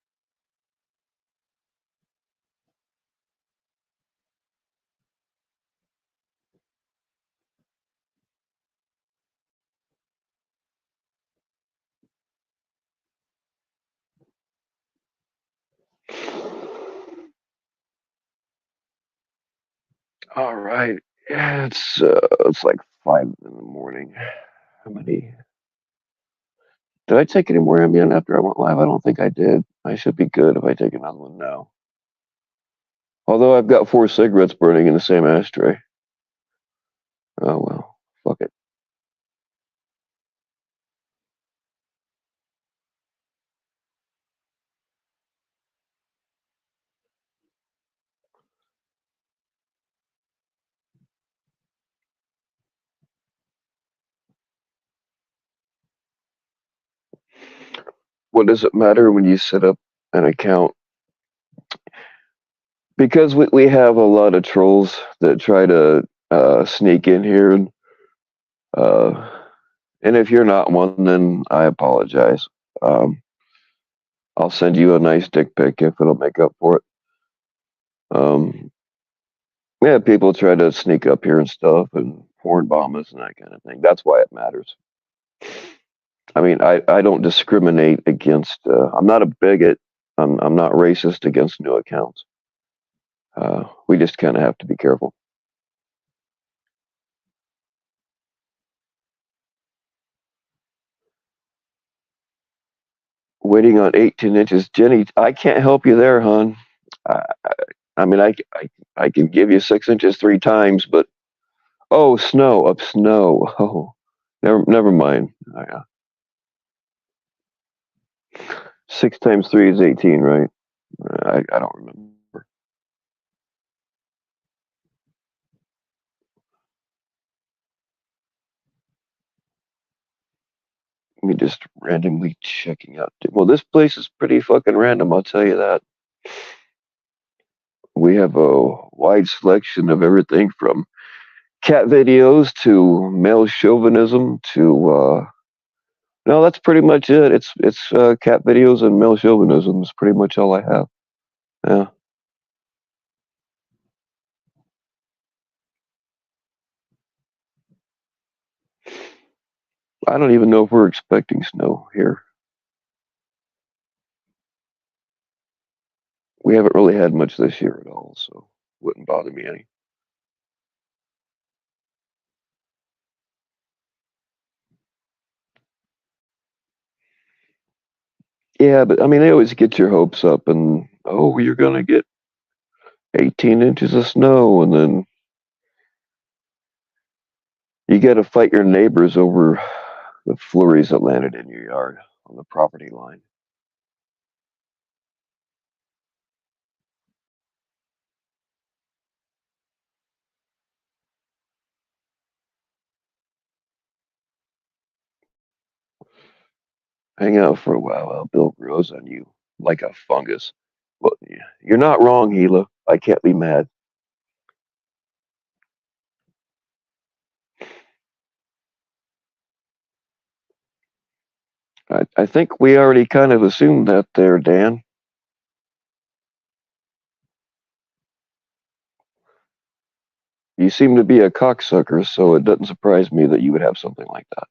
All right. Yeah, it's like 5 in the morning. How many? Did I take any more Ambien after I went live? I don't think I did. I should be good if I take another one now. Although I've got 4 cigarettes burning in the same ashtray. Oh well, fuck it. What does it matter when you set up an account? Because we have a lot of trolls that try to sneak in here, uh, and if you're not one, then I apologize. Um, I'll send you a nice dick pic if it'll make up for it. Um, yeah, people try to sneak up here and stuff and porn bomb us and that kind of thing. That's why it matters. I mean, I don't discriminate against. I'm not a bigot. I'm not racist against new accounts. We just kind of have to be careful. Waiting on 18 inches, Jenny. I can't help you there, hon. I, I mean, I can give you 6 inches 3 times, but oh, snow up snow. Oh, never mind. 6 times 3 is 18, right? I don't remember. Me just randomly checking out. Well, this place is pretty fucking random. I'll tell you that. We have a wide selection of everything from cat videos to male chauvinism to no, that's pretty much it. It's cat videos and male chauvinism is pretty much all I have. Yeah. I don't even know if we're expecting snow here. We haven't really had much this year at all, so wouldn't bother me any. Yeah, but I mean, they always get your hopes up, and oh, you're gonna get 18 inches of snow, and then you got to fight your neighbors over the flurries that landed in your yard on the property line. Hang out for a while while Bill grows on you like a fungus. Well, you're not wrong, Gila. I can't be mad. I think we already kind of assumed that there, Dan. You seem to be a cocksucker, so it doesn't surprise me that you would have something like that.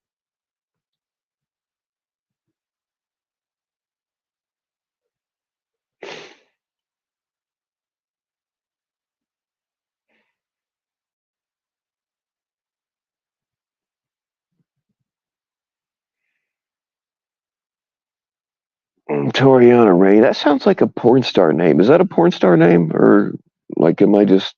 Toriana Ray. That sounds like a porn star name. Is that a porn star name, or like am I just?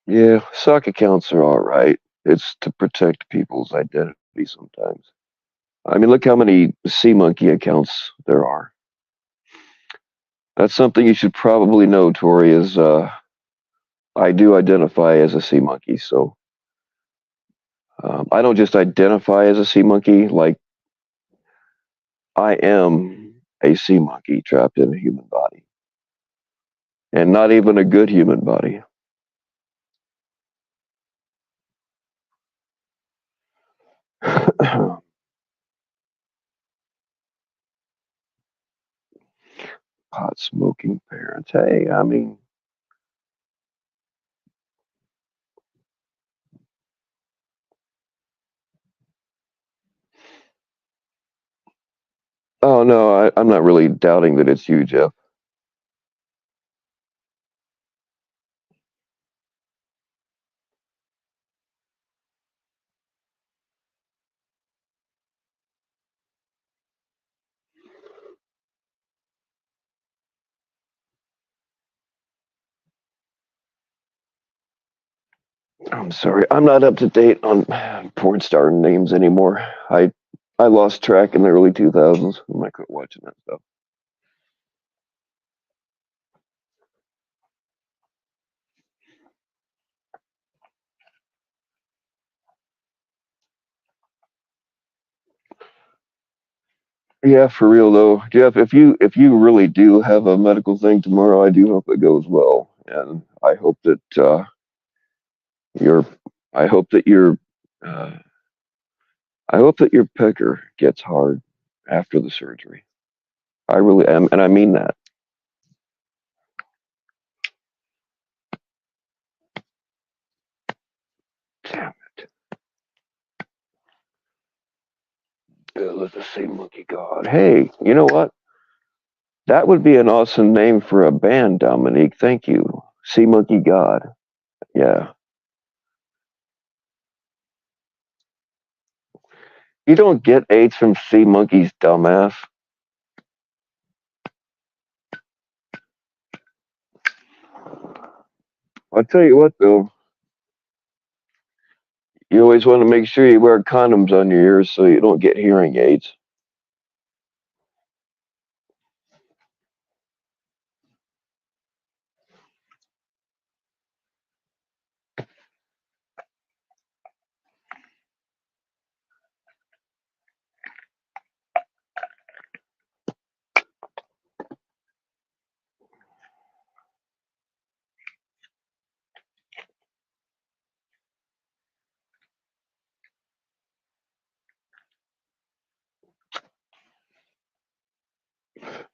Yeah, sock accounts are all right. It's to protect people's identity sometimes. I mean, look how many Sea Monkey accounts there are. That's something you should probably know, Tori. Is I do identify as a sea monkey, so I don't just identify as a sea monkey. Like I am a sea monkey trapped in a human body, and not even a good human body. Pot smoking parents. Hey, I mean, oh no, I'm not really doubting that it's you, Jeff. I'm sorry, I'm not up to date on porn star names anymore. I lost track in the early 2000s when I quit watching that stuff. Yeah, for real though, Jeff. If you really do have a medical thing tomorrow, I do hope it goes well, and I hope that your I hope that your uh, I hope that your pecker gets hard after the surgery. I really am, and I mean that. Damn it! Let the same monkey god. Hey, you know what? That would be an awesome name for a band, Dominique. Thank you. Sea Monkey God. Yeah. You don't get AIDS from sea monkeys, dumbass. I'll tell you what, though. You always want to make sure you wear condoms on your ears so you don't get hearing aids.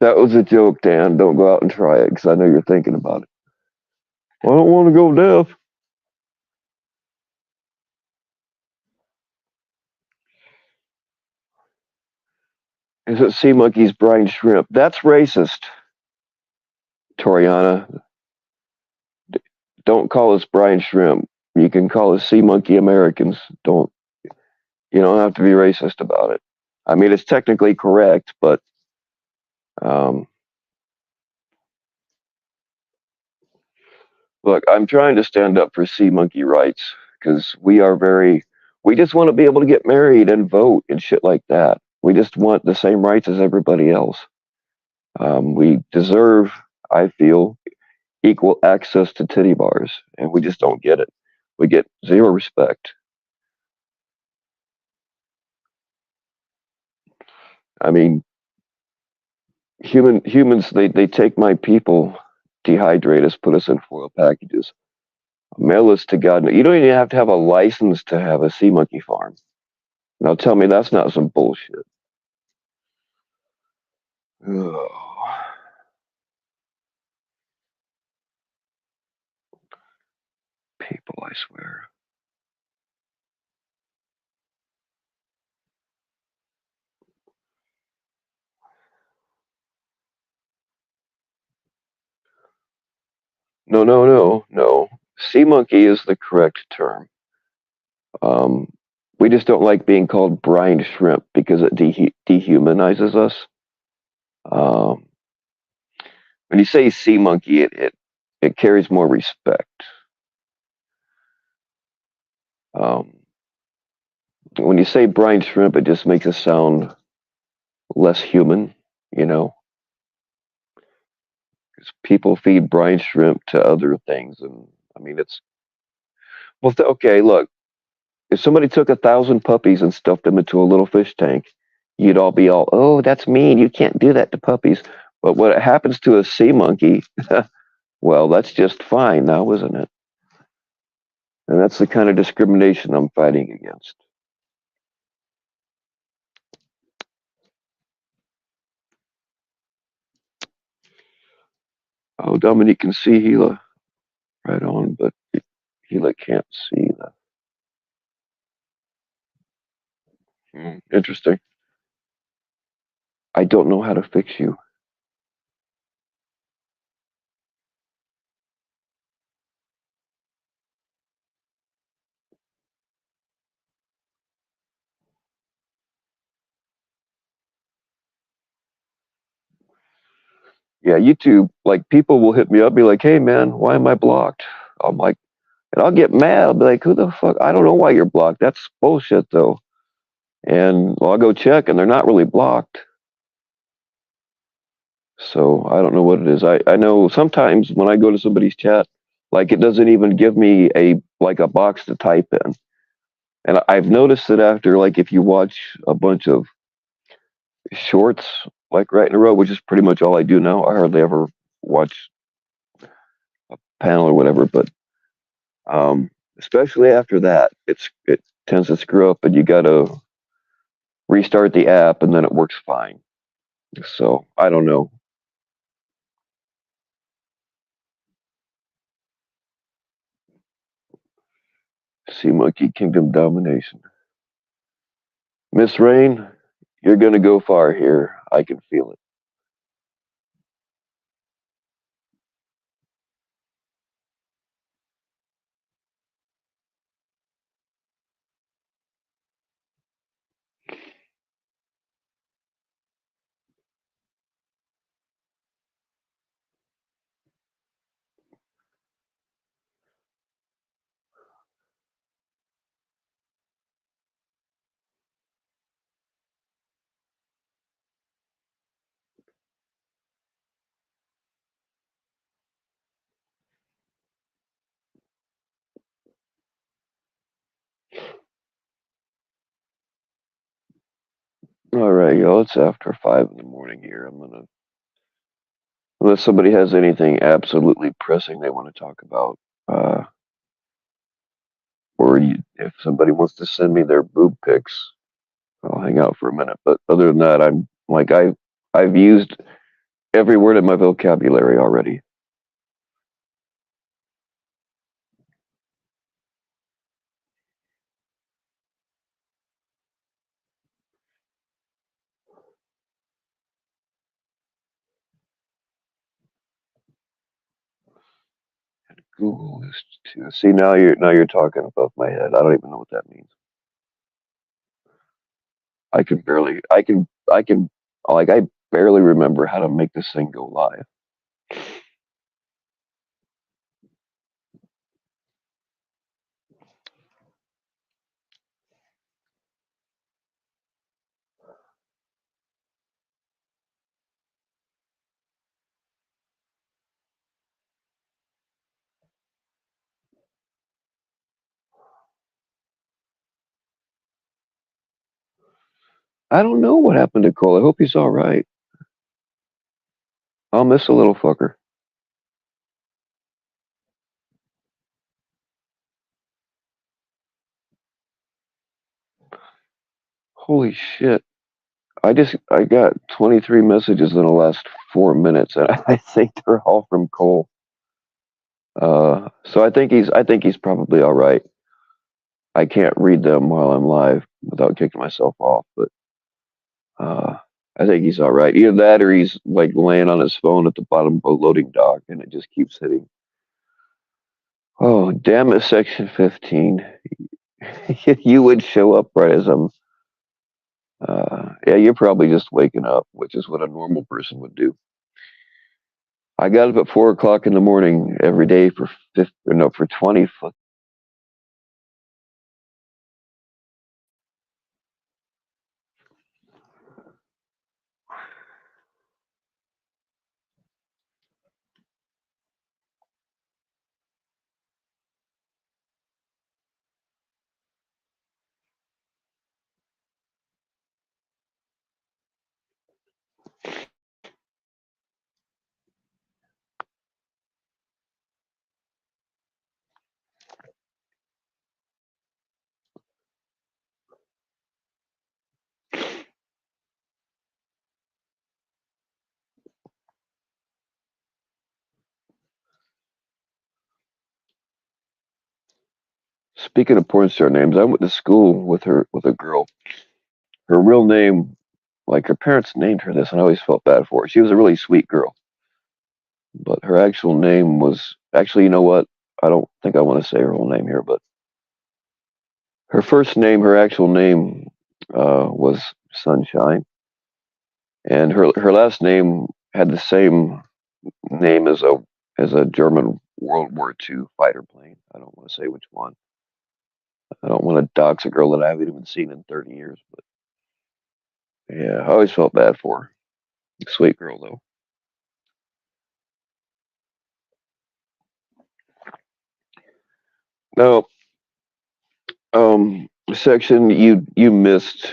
That was a joke, Dan. Don't go out and try it because I know you're thinking about it. I don't want to go deaf. Is it sea monkeys, brine shrimp? That's racist, Toriana. Don't call us brine shrimp. You can call us sea monkey Americans. Don't You don't have to be racist about it. I mean, it's technically correct, but um, look, I'm trying to stand up for sea monkey rights because we just want to be able to get married and vote and shit like that. We just want the same rights as everybody else. We deserve, I feel, equal access to titty bars, and we just don't get it. We get zero respect. I mean, humans, they take my people, dehydrate us, put us in foil packages, mail us to God. You don't even have to have a license to have a sea monkey farm. Now tell me that's not some bullshit. Ugh. People, I swear. No, no, no, no. Sea monkey is the correct term. Um, we just don't like being called brine shrimp because it dehumanizes us. Um, when you say sea monkey, it carries more respect. Um, when you say brine shrimp, it just makes us sound less human, you know, because people feed brine shrimp to other things, and I mean it's well, okay. Look, if somebody took 1,000 puppies and stuffed them into a little fish tank, you'd all be all, "Oh, that's mean. You can't do that to puppies." But what happens to a sea monkey, well, that's just fine now, isn't it? And that's the kind of discrimination I'm fighting against. Oh, Dominique can see Gila right on, but Gila can't see that. Interesting. I don't know how to fix you. Yeah, YouTube, like people will hit me up, be like, "Hey man, why am I blocked?" I'm like, and I'll get mad. I'll be like, "Who the fuck? I don't know why you're blocked. That's bullshit, though." And well, I'll go check, and they're not really blocked. So I don't know what it is. I know sometimes when I go to somebody's chat, like it doesn't even give me a box to type in. And I've noticed that after like if you watch a bunch of shorts like right in a row, which is pretty much all I do now. I hardly ever watch a panel or whatever, but especially after that, it tends to screw up, and you got to restart the app, and then it works fine. So I don't know. Sea Monkey Kingdom domination. Miss Rain, you're gonna go far here. I can feel it. All right, y'all. It's after 5 in the morning here. I'm gonna, unless somebody has anything absolutely pressing they want to talk about, uh, if somebody wants to send me their boob pics, I'll hang out for a minute. But other than that, I'm like I've used every word in my vocabulary already. Google is to see now you're talking above my head. I don't even know what that means. I can like I barely remember how to make this thing go live. I don't know what happened to Cole. I hope he's all right. I'll miss a little fucker. Holy shit. I got 23 messages in the last 4 minutes, and I think they're all from Cole. So I think he's probably all right. I can't read them while I'm live without kicking myself off, but uh, I think he's all right. Either that, or he's like laying on his phone at the bottom of a loading dock, and it just keeps hitting. Oh, damn it, Section 15. You would show up right as I'm. Yeah, you're probably just waking up, which is what a normal person would do. I got up at 4 o'clock in the morning every day for 20. Speaking of porn star names, I went to school with a girl. Her real name, like her parents named her this, and I always felt bad for her. She was a really sweet girl, but her actual name was actually, you know what? I don't think I want to say her whole name here, but her first name, her actual name, was Sunshine, and her last name had the same name as a German World War II fighter plane. I don't want to say which one. I don't want to dox a girl that I haven't even seen in 30 years, but yeah, I always felt bad for her. Sweet girl though. No, section you missed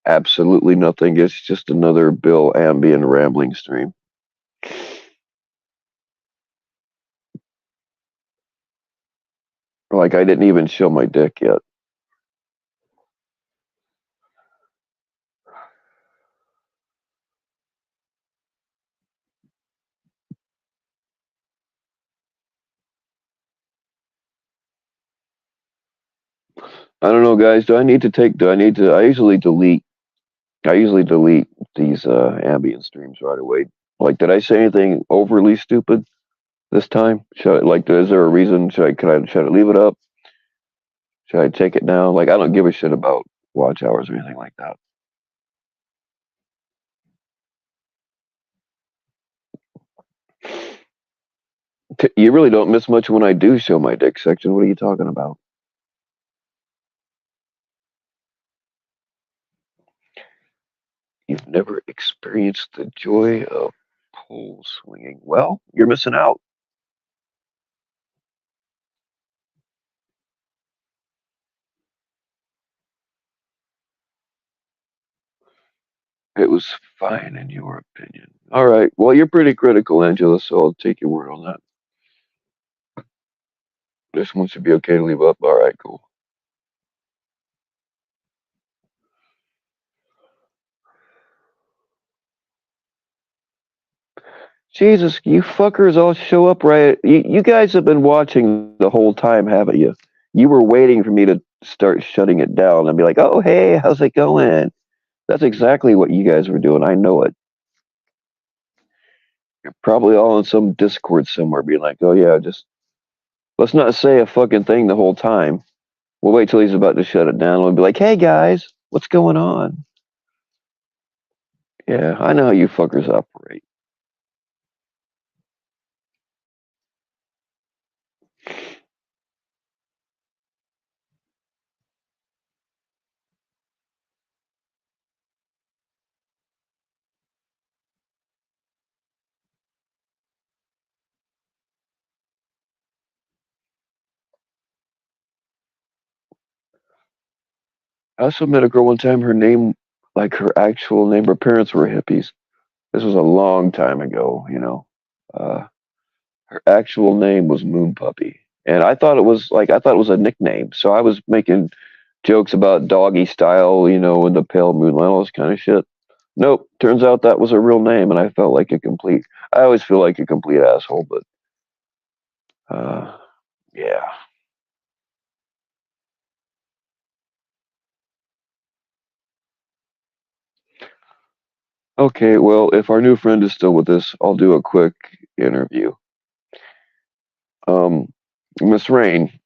absolutely nothing. It's just another Bill Ambien rambling stream. Like I didn't even show my dick yet. I don't know, guys. Do I need to? I usually delete these Ambien streams right away. Like, did I say anything overly stupid this time? Is there a reason? Should I leave it up? Should I take it down? Like, I don't give a shit about watch hours or anything like that. You really don't miss much when I do show my dick section. What are you talking about? You've never experienced the joy of pole swinging. Well, you're missing out. It was fine in your opinion. All right. Well, you're pretty critical, Angela, so I'll take your word on that. This one should be okay to leave up. All right, cool. Jesus, you fuckers all show up right. You guys have been watching the whole time, haven't you? You were waiting for me to start shutting it down and be like, oh, hey, how's it going? That's exactly what you guys were doing. I know it. You're probably all in some Discord somewhere being like, oh, yeah, just Let's not say a fucking thing the whole time. We'll wait till he's about to shut it down. We'll be like, "Hey guys, what's going on?" Yeah, I know how you fuckers operate. I also met a girl one time. Her name, like her actual name, her parents were hippies. This was a long time ago, you know. Uh, Her actual name was Moon Puppy, and I thought it was a nickname. So I was making jokes about doggy style, you know, and the pale moonlight, all this kind of shit. Nope, turns out that was a real name, and I felt like a complete. I always feel like a complete asshole, but uh, yeah. Okay, well, if our new friend is still with us, I'll do a quick interview. Um, Miss Rain,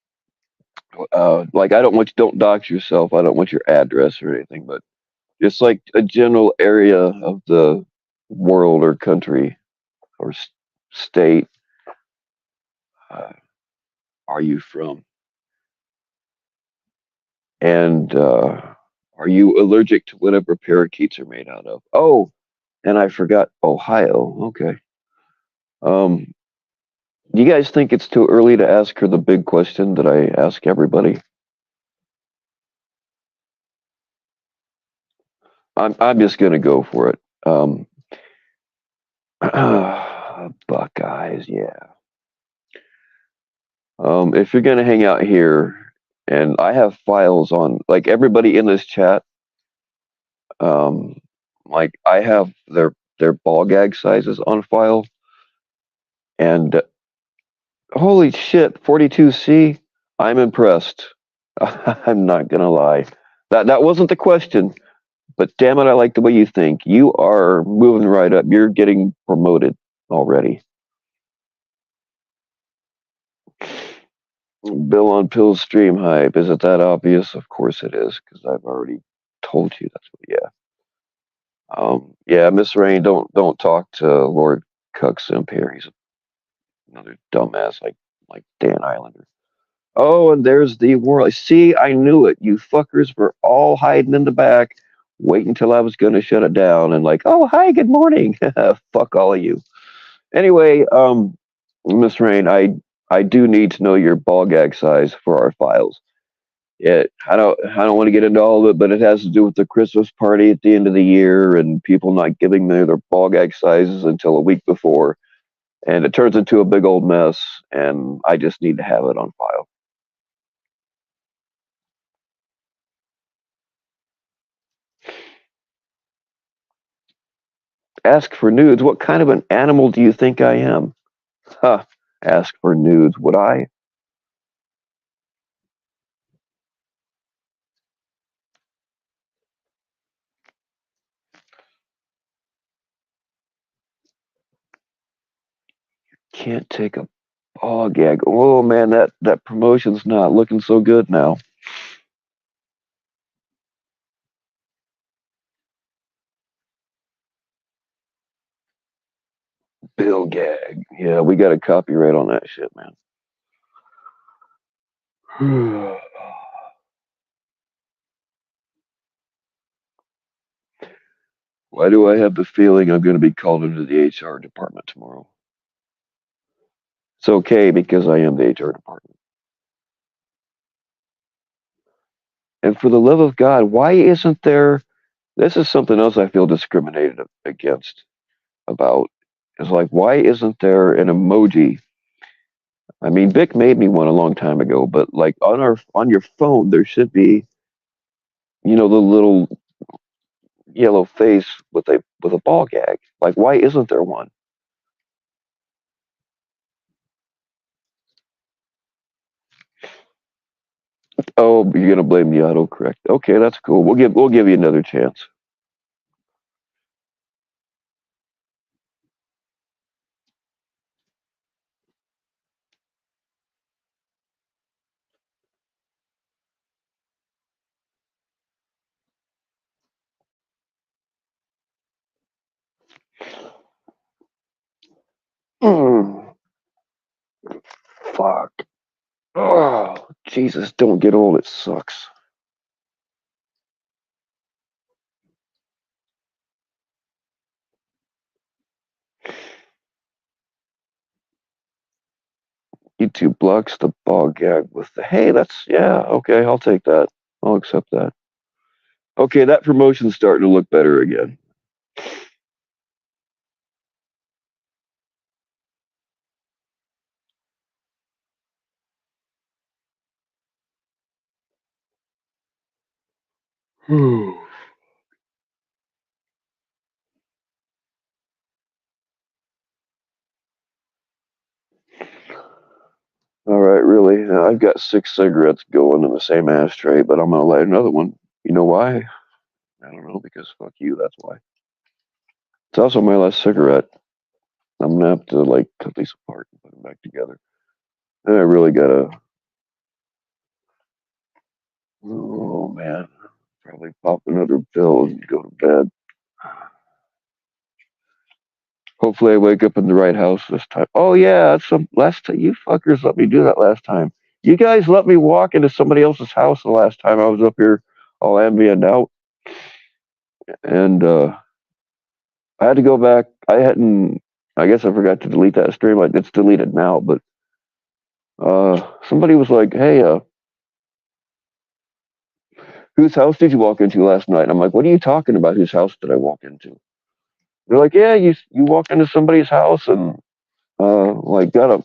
like I don't want you, don't dox yourself. I don't want your address or anything, but just like a general area of the world or country or state, uh, are you from? And are you allergic to whatever parakeets are made out of? Oh, and I forgot Ohio. Okay. Um, do you guys think it's too early to ask her the big question that I ask everybody? I'm just gonna go for it. Buckeyes, yeah. If you're gonna hang out here, and I have files on like everybody in this chat, um, like I have their ball gag sizes on file, and holy shit, 42C, I'm impressed. I'm not gonna lie. That wasn't the question, but damn it, I like the way you think. You are moving right up. You're getting promoted already. Bill on Pills stream hype. Is it that obvious? Of course it is, because I've already told you that's what, yeah. Yeah, Miss Rain, don't talk to Lord Cucksimp here. He's another dumbass like Dan Islander. Oh, and there's the world. See, I knew it. You fuckers were all hiding in the back, waiting until I was going to shut it down, and like, oh, hi, good morning. Fuck all of you. Anyway, Miss Rain, I do need to know your ball gag size for our files. I don't want to get into all of it, but it has to do with the Christmas party at the end of the year and people not giving their ball gag sizes until a week before, and it turns into a big old mess, and I just need to have it on file. Ask for nudes. What kind of an animal do you think I am? Huh. Ask for nudes. Would I? Can't take a ball gag. Oh man, that promotion's not looking so good now. Bill gag. Yeah, we got a copyright on that shit, man. Why do I have the feeling I'm going to be called into the HR department tomorrow? It's okay because I am the HR department. And for the love of God, why isn't there? This is something else I feel discriminated against about. Is like, why isn't there an emoji? I mean, Vic made me one a long time ago, but like on your phone, there should be, you know, the little yellow face with a ball gag. Like, why isn't there one? Oh, you're gonna blame the autocorrect. Okay, that's cool. We'll give you another chance. Fuck. Oh, Jesus, don't get old. It sucks. YouTube blocks the ball gag with the, hey, that's, yeah, okay, I'll take that. I'll accept that. Okay, that promotion's starting to look better again. All right, really. Now, I've got 6 cigarettes going in the same ashtray, but I'm gonna light another one. You know why? I don't know, because fuck you, that's why. It's also my last cigarette. I'm gonna have to like cut these apart and put them back together. And I really gotta. Oh man, probably pop another pill and go to bed. Hopefully, I wake up in the right house this time. Oh yeah, that's some last time. You fuckers let me do that last time. You guys let me walk into somebody else's house the last time I was up here, all ambient out, and I had to go back. I hadn't. I guess I forgot to delete that stream. Like it's deleted now, but somebody was like, "Hey, whose house did you walk into last night?" And I'm like, "What are you talking about? Whose house did I walk into?" They're like, "Yeah, you walked into somebody's house and like got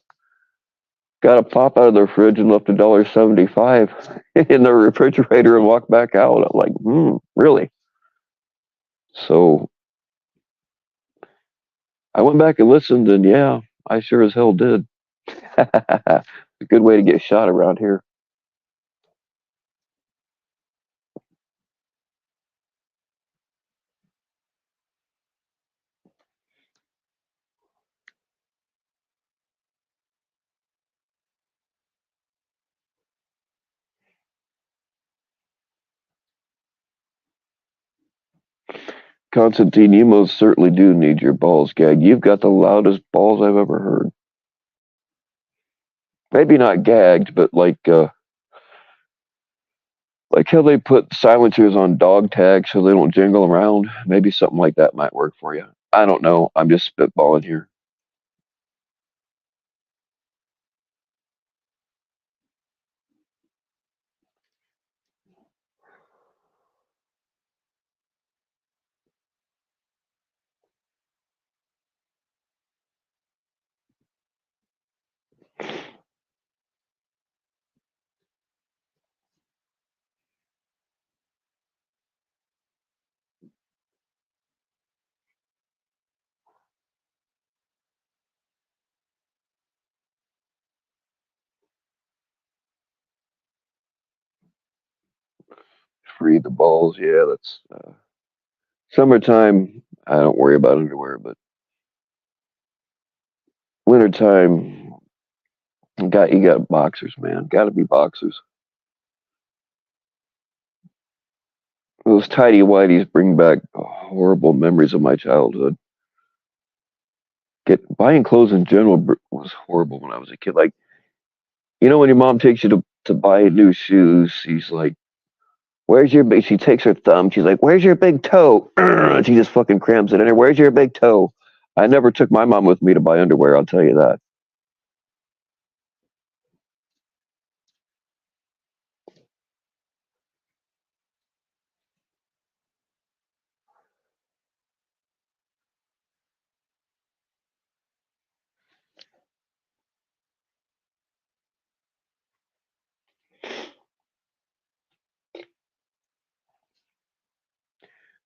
a pop out of their fridge and left $1.75 in their refrigerator and walked back out." I'm like, really? So I went back and listened, and yeah, I sure as hell did. A good way to get shot around here. Constantine, you most certainly do need your balls gagged. You've got the loudest balls I've ever heard. Maybe not gagged, but like how they put silencers on dog tags so they don't jingle around. Maybe something like that might work for you. I don't know. I'm just spitballing here. Free the balls. Yeah, that's summertime. I don't worry about underwear, but wintertime, you got boxers, man. Got to be boxers. Those tidy whities bring back horrible memories of my childhood. Get buying clothes in general was horrible when I was a kid. Like when your mom takes you to buy new shoes, she's like, "Where's your big?" She takes her thumb. She's like, "Where's your big toe?" And she just fucking crams it in there. Where's your big toe? I never took my mom with me to buy underwear. I'll tell you that.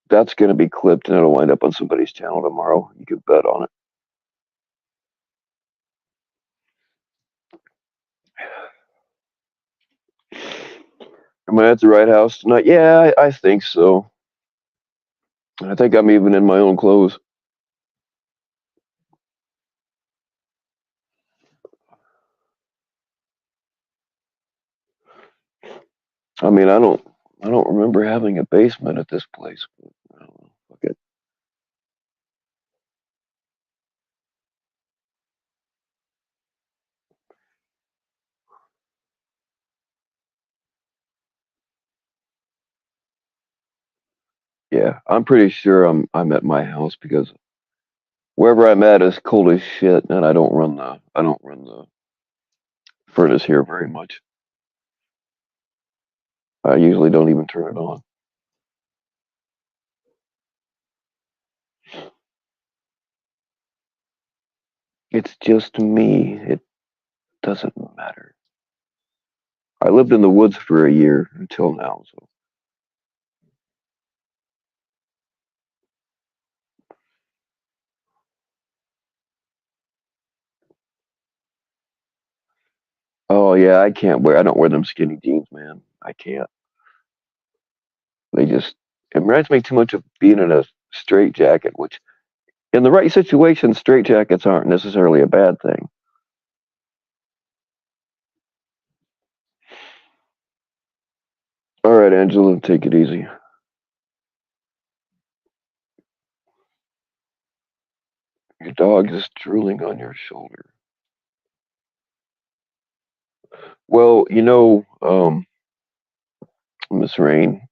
That's gonna be clipped and it'll wind up on somebody's channel tomorrow. You can bet on it. Am I at the right house tonight? Yeah, I think so. I think I'm even in my own clothes. I mean, I don't remember having a basement at this place. But I don't know. Fuck it. Yeah, I'm pretty sure I'm at my house because wherever I'm at is cold as shit, and I don't run the furnace here very much. I usually don't even turn it on. It's just me. It doesn't matter. I lived in the woods for a year until now, so. Oh yeah, I don't wear them skinny jeans, man. I can't. They just it reminds me too much of being in a straight jacket, which in the right situation, straight jackets aren't necessarily a bad thing. All right, Angela, take it easy. Your dog is drooling on your shoulder. Well, Miss Rain,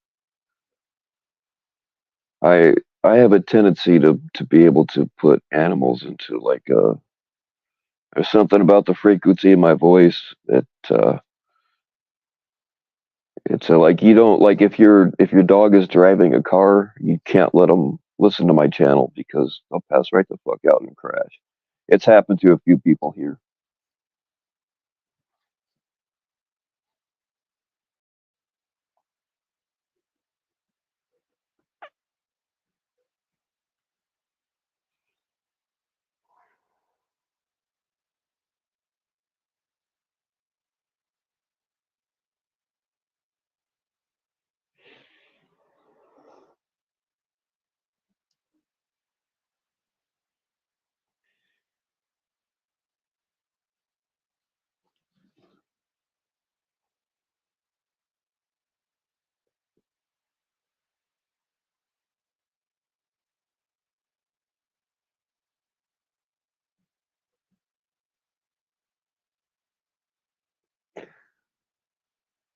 I I have a tendency to be able to put animals into like there's something about the frequency of my voice that it's like you don't like if your dog is driving a car, you can't let them listen to my channel because they'll pass right the fuck out and crash. It's happened to a few people here.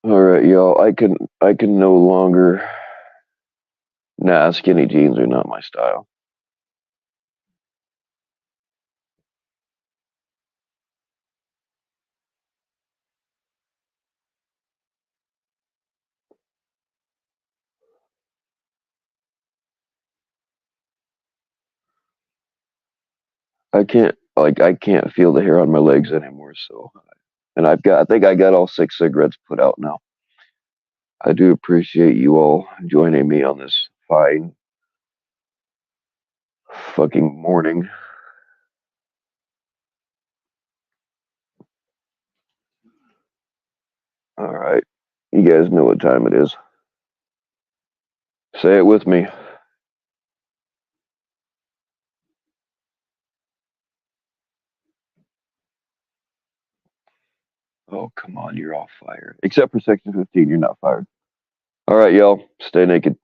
All right, y'all. I can no longer. Nah, skinny jeans are not my style. I can't feel the hair on my legs anymore. So, and I think I got all 6 cigarettes put out now. I do appreciate you all joining me on this fine fucking morning. All right, you guys know what time it is. Say it with me. Oh, come on, you're all fired. Except for Section 15, you're not fired. All right, y'all, stay naked.